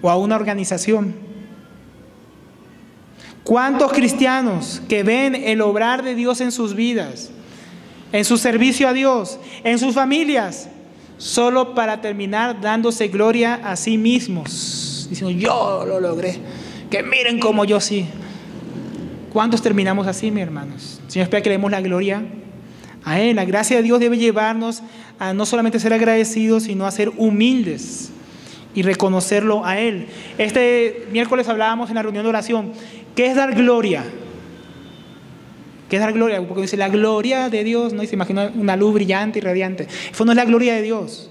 o a una organización. ¿Cuántos cristianos que ven el obrar de Dios en sus vidas, en su servicio a Dios, en sus familias, solo para terminar dándose gloria a sí mismos, diciendo: yo lo logré, que miren cómo yo sí? ¿Cuántos terminamos así, mis hermanos? El Señor espera que le demos la gloria a Él. La gracia de Dios debe llevarnos a no solamente ser agradecidos, sino a ser humildes y reconocerlo a Él. Este miércoles hablábamos en la reunión de oración: ¿qué es dar gloria? ¿Qué es dar gloria? Porque dice la gloria de Dios, ¿no? Y se imagina una luz brillante y radiante. Eso no es la gloria de Dios.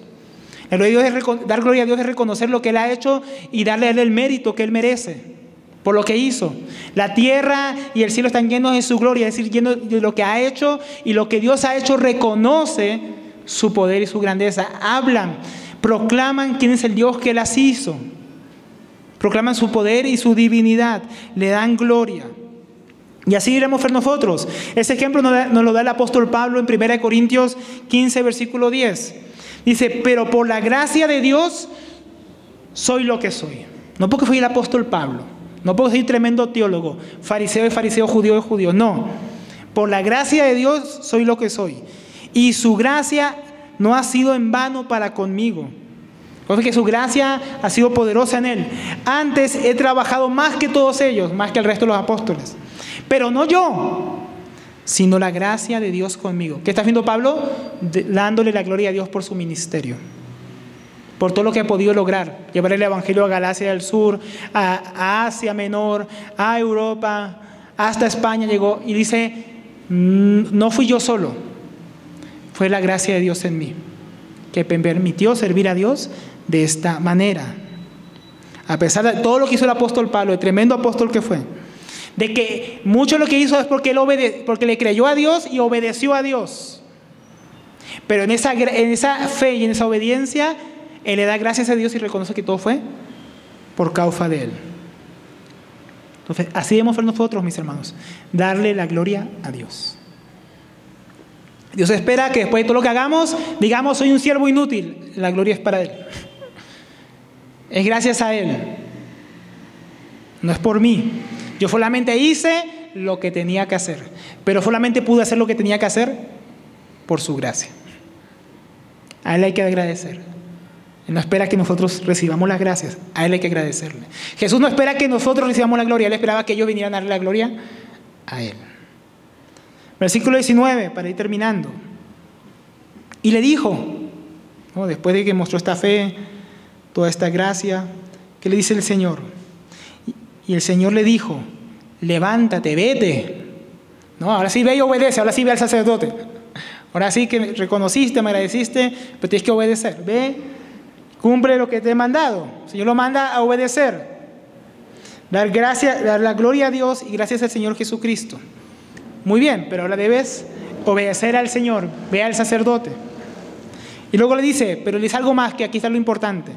La gloria de Dios dar gloria a Dios es reconocer lo que Él ha hecho y darle a Él el mérito que Él merece por lo que hizo. La tierra y el cielo están llenos de su gloria, es decir, llenos de lo que ha hecho, y lo que Dios ha hecho reconoce su poder y su grandeza. Hablan, proclaman quién es el Dios que las hizo. Proclaman su poder y su divinidad, le dan gloria. Y así iremos ser nosotros. Ese ejemplo nos lo da el apóstol Pablo en 1 Corintios 15, versículo 10. Dice: pero por la gracia de Dios soy lo que soy. No porque fui el apóstol Pablo, no porque soy tremendo teólogo, fariseo de fariseo, judío de judío. No, por la gracia de Dios soy lo que soy. Y su gracia no ha sido en vano para conmigo. Porque su gracia ha sido poderosa en Él. Antes he trabajado más que todos ellos, más que el resto de los apóstoles. Pero no yo, sino la gracia de Dios conmigo. ¿Qué está haciendo Pablo? Dándole la gloria a Dios por su ministerio, por todo lo que ha podido lograr. Llevar el evangelio a Galacia del Sur, a Asia Menor, a Europa, hasta España llegó. Y dice: no fui yo solo, fue la gracia de Dios en mí, que me permitió servir a Dios de esta manera. A pesar de todo lo que hizo el apóstol Pablo, el tremendo apóstol que fue, de que mucho de lo que hizo es porque le creyó a Dios y obedeció a Dios. Pero en esa fe y en esa obediencia, Él le da gracias a Dios y reconoce que todo fue por causa de Él. Entonces, así debemos ser nosotros, mis hermanos, darle la gloria a Dios. Dios espera que después de todo lo que hagamos, digamos: soy un siervo inútil. La gloria es para Él. Es gracias a Él. No es por mí. Yo solamente hice lo que tenía que hacer, pero solamente pude hacer lo que tenía que hacer por su gracia. A Él hay que agradecer. Él no espera que nosotros recibamos las gracias, a Él hay que agradecerle. Jesús no espera que nosotros recibamos la gloria, Él esperaba que ellos vinieran a darle la gloria a Él. Versículo 19, para ir terminando. Y le dijo, ¿no?, después de que mostró esta fe, toda esta gracia, ¿qué le dice el Señor? Y el Señor le dijo: levántate, vete. No, ahora sí ve y obedece, ahora sí ve al sacerdote. Ahora sí que reconociste, me agradeciste, pero tienes que obedecer. Ve, cumple lo que te he mandado. El Señor lo manda a obedecer. Dar la gloria a Dios y gracias al Señor Jesucristo. Muy bien, pero ahora debes obedecer al Señor, ve al sacerdote. Y luego le dice, pero le dice algo más, que aquí está lo importante: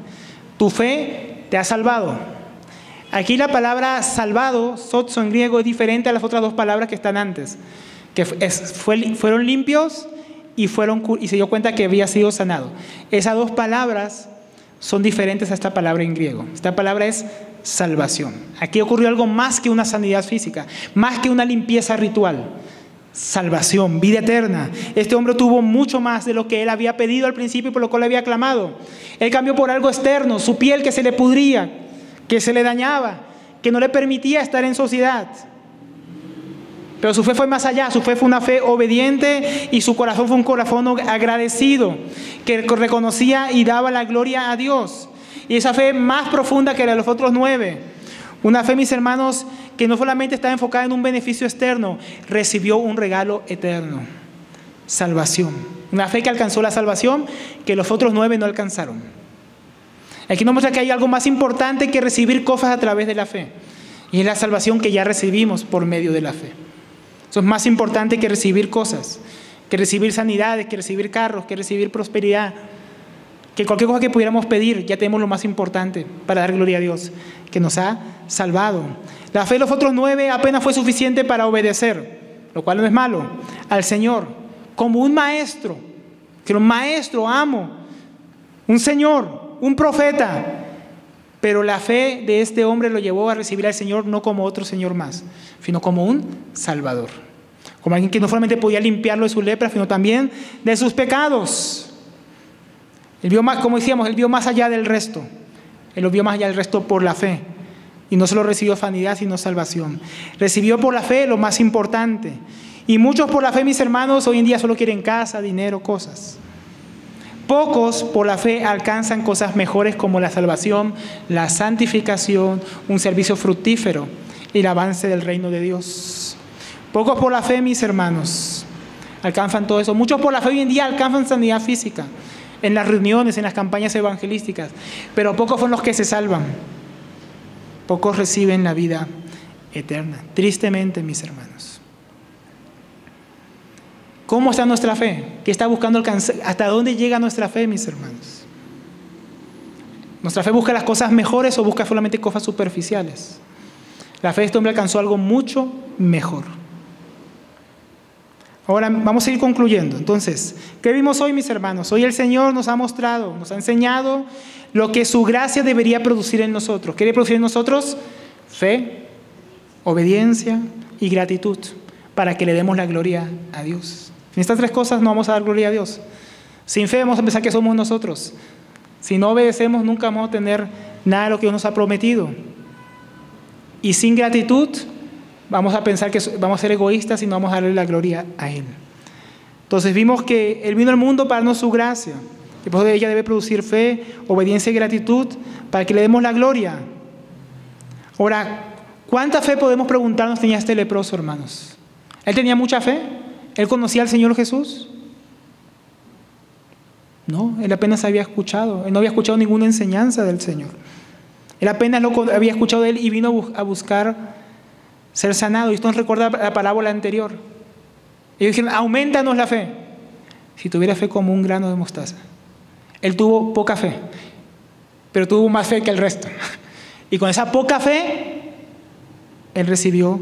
tu fe te ha salvado. Aquí la palabra salvado, sozo en griego, es diferente a las otras dos palabras que están antes, que fueron limpios y se dio cuenta que había sido sanado. Esas dos palabras son diferentes a esta palabra en griego. Esta palabra es salvación. Aquí ocurrió algo más que una sanidad física, más que una limpieza ritual. salvación, vida eterna. Este hombre tuvo mucho más de lo que él había pedido al principio y por lo cual había clamado. Él cambió por algo externo, su piel que se le pudría, que se le dañaba, que no le permitía estar en sociedad. Pero su fe fue más allá, su fe fue una fe obediente y su corazón fue un corazón agradecido, que reconocía y daba la gloria a Dios. Y esa fe más profunda que la de los otros 9. Una fe, mis hermanos, que no solamente estaba enfocada en un beneficio externo, recibió un regalo eterno, salvación. Una fe que alcanzó la salvación que los otros 9 no alcanzaron. Aquí nos muestra que hay algo más importante que recibir cosas a través de la fe. Y es la salvación que ya recibimos por medio de la fe. Eso es más importante que recibir cosas, que recibir sanidades, que recibir carros, que recibir prosperidad. Que cualquier cosa que pudiéramos pedir, ya tenemos lo más importante para dar gloria a Dios, que nos ha salvado. La fe de los otros 9 apenas fue suficiente para obedecer, lo cual no es malo, al Señor, como un maestro, que un maestro, amo, un Señor, un profeta. Pero la fe de este hombre lo llevó a recibir al Señor no como otro Señor más, sino como un Salvador. Como alguien que no solamente podía limpiarlo de su lepra, sino también de sus pecados. Él vio más, como decíamos, él vio más allá del resto. Él lo vio más allá del resto por la fe. Y no solo recibió sanidad, sino salvación. Recibió por la fe lo más importante. Y muchos por la fe, mis hermanos, hoy en día solo quieren casa, dinero, cosas. Pocos por la fe alcanzan cosas mejores como la salvación, la santificación, un servicio fructífero y el avance del reino de Dios. Pocos por la fe, mis hermanos, alcanzan todo eso. Muchos por la fe hoy en día alcanzan sanidad física en las reuniones, en las campañas evangelísticas, pero pocos son los que se salvan. Pocos reciben la vida eterna. Tristemente, mis hermanos. ¿Cómo está nuestra fe? ¿Qué está buscando alcanzar? ¿Hasta dónde llega nuestra fe, mis hermanos? ¿Nuestra fe busca las cosas mejores o busca solamente cosas superficiales? La fe de este hombre alcanzó algo mucho mejor. Ahora vamos a ir concluyendo. Entonces, ¿qué vimos hoy, mis hermanos? Hoy el Señor nos ha mostrado, nos ha enseñado lo que su gracia debería producir en nosotros. ¿Qué debe producir en nosotros? Fe, obediencia y gratitud para que le demos la gloria a Dios. En estas 3 cosas no vamos a dar gloria a Dios. Sin fe vamos a pensar que somos nosotros. Si no obedecemos, nunca vamos a tener nada de lo que Dios nos ha prometido. Y sin gratitud, vamos a pensar que vamos a ser egoístas y no vamos a darle la gloria a Él. Entonces vimos que Él vino al mundo para darnos su gracia. Y por eso ella debe producir fe, obediencia y gratitud para que le demos la gloria. Ahora, ¿cuánta fe podemos preguntarnos tenía este leproso, hermanos? ¿Él tenía mucha fe? ¿Él conocía al Señor Jesús? No, él apenas había escuchado. Él no había escuchado ninguna enseñanza del Señor. Él apenas lo había escuchado de Él y vino a buscar ser sanado. Y esto nos recuerda la parábola anterior. Ellos dijeron, aumentanos la fe. Si tuviera fe como un grano de mostaza. Él tuvo poca fe, pero tuvo más fe que el resto. Y con esa poca fe, él recibió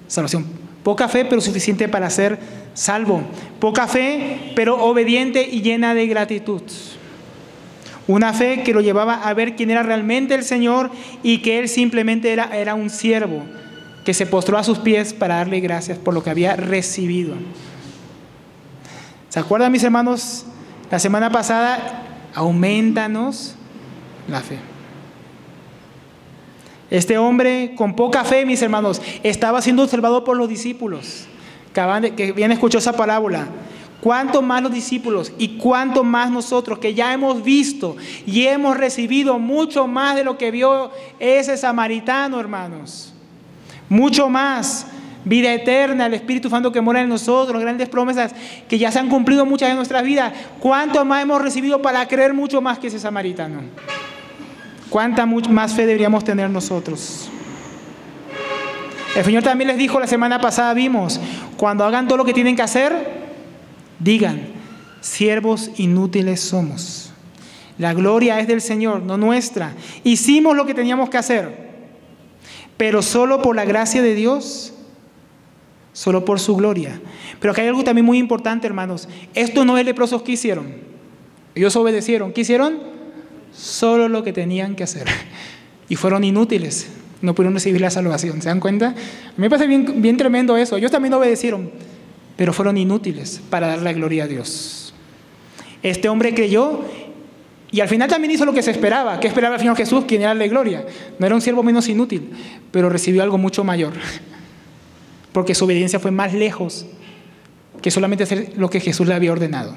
salvación. Poca fe, pero suficiente para ser salvo. Poca fe, pero obediente y llena de gratitud. Una fe que lo llevaba a ver quién era realmente el Señor y que Él simplemente era un siervo que se postró a sus pies para darle gracias por lo que había recibido. ¿Se acuerdan, mis hermanos? La semana pasada, aumentanos la fe. Este hombre con poca fe, mis hermanos, estaba siendo observado por los discípulos que habían escuchado esa parábola. ¿Cuánto más los discípulos y cuánto más nosotros que ya hemos visto y hemos recibido mucho más de lo que vio ese samaritano, hermanos? Mucho más. Vida eterna, el Espíritu Santo que mora en nosotros, grandes promesas que ya se han cumplido muchas de nuestras vidas. ¿Cuánto más hemos recibido para creer mucho más que ese samaritano? ¿Cuánta más fe deberíamos tener nosotros? El Señor también les dijo la semana pasada, vimos, cuando hagan todo lo que tienen que hacer, digan, siervos inútiles somos. La gloria es del Señor, no nuestra. Hicimos lo que teníamos que hacer, pero solo por la gracia de Dios, solo por su gloria. Pero acá hay algo también muy importante, hermanos. Estos 9 leprosos, ¿qué hicieron? Ellos obedecieron. ¿Qué hicieron? Solo lo que tenían que hacer. Y fueron inútiles. No pudieron recibir la salvación. ¿Se dan cuenta? A mí me parece bien tremendo eso. Ellos también obedecieron. pero fueron inútiles para dar la gloria a Dios. Este hombre creyó y al final también hizo lo que se esperaba. ¿Qué esperaba el Señor Jesús? Quien era darle gloria. No era un siervo menos inútil, pero recibió algo mucho mayor, porque su obediencia fue más lejos que solamente hacer lo que Jesús le había ordenado,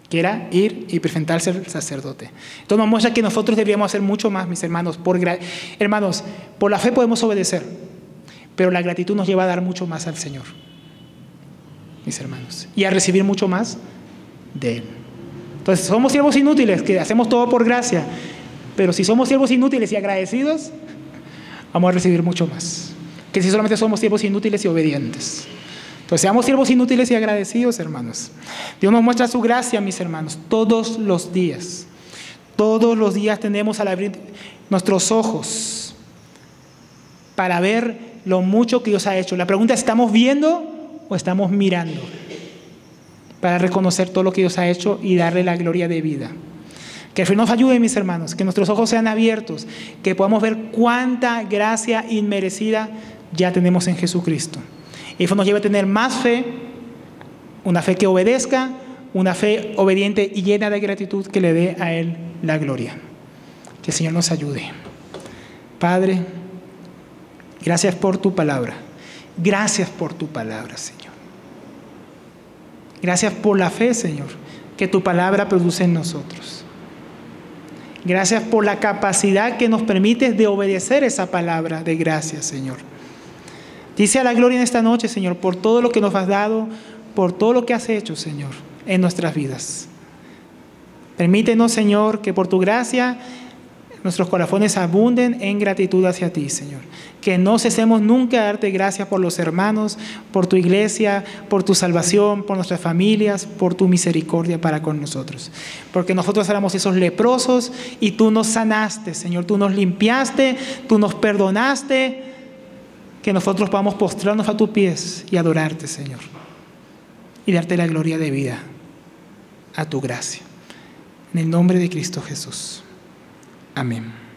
que era ir y presentarse al sacerdote. Entonces nos muestra que nosotros deberíamos hacer mucho más, mis hermanos. Hermanos, por la fe podemos obedecer, pero la gratitud nos lleva a dar mucho más al Señor, mis hermanos, y a recibir mucho más de Él. Entonces somos siervos inútiles, que hacemos todo por gracia, pero si somos siervos inútiles y agradecidos, vamos a recibir mucho más que si solamente somos siervos inútiles y obedientes. Entonces seamos siervos inútiles y agradecidos, hermanos. Dios nos muestra su gracia, mis hermanos, todos los días. Todos los días tenemos al abrir nuestros ojos para ver lo mucho que Dios ha hecho. La pregunta es, ¿estamos viendo o estamos mirando? Para reconocer todo lo que Dios ha hecho y darle la gloria de vida. Que el Señor nos ayude, mis hermanos, que nuestros ojos sean abiertos, que podamos ver cuánta gracia inmerecida ya tenemos en Jesucristo. Y eso nos lleva a tener más fe, una fe que obedezca, una fe obediente y llena de gratitud que le dé a Él la gloria. Que el Señor nos ayude. Padre, gracias por tu palabra. Gracias por tu palabra, Señor. Gracias por la fe, Señor, que tu palabra produce en nosotros. Gracias por la capacidad que nos permites de obedecer esa palabra de gracia, Señor. Dice a la gloria en esta noche, Señor, por todo lo que nos has dado, por todo lo que has hecho, Señor, en nuestras vidas. Permítenos, Señor, que por tu gracia nuestros corazones abunden en gratitud hacia ti, Señor. Que no cesemos nunca de darte gracias por los hermanos, por tu iglesia, por tu salvación, por nuestras familias, por tu misericordia para con nosotros. Porque nosotros éramos esos leprosos y tú nos sanaste, Señor. Tú nos limpiaste, tú nos perdonaste. Que nosotros podamos postrarnos a tus pies y adorarte, Señor. Y darte la gloria de vida a tu gracia. En el nombre de Cristo Jesús. Amén.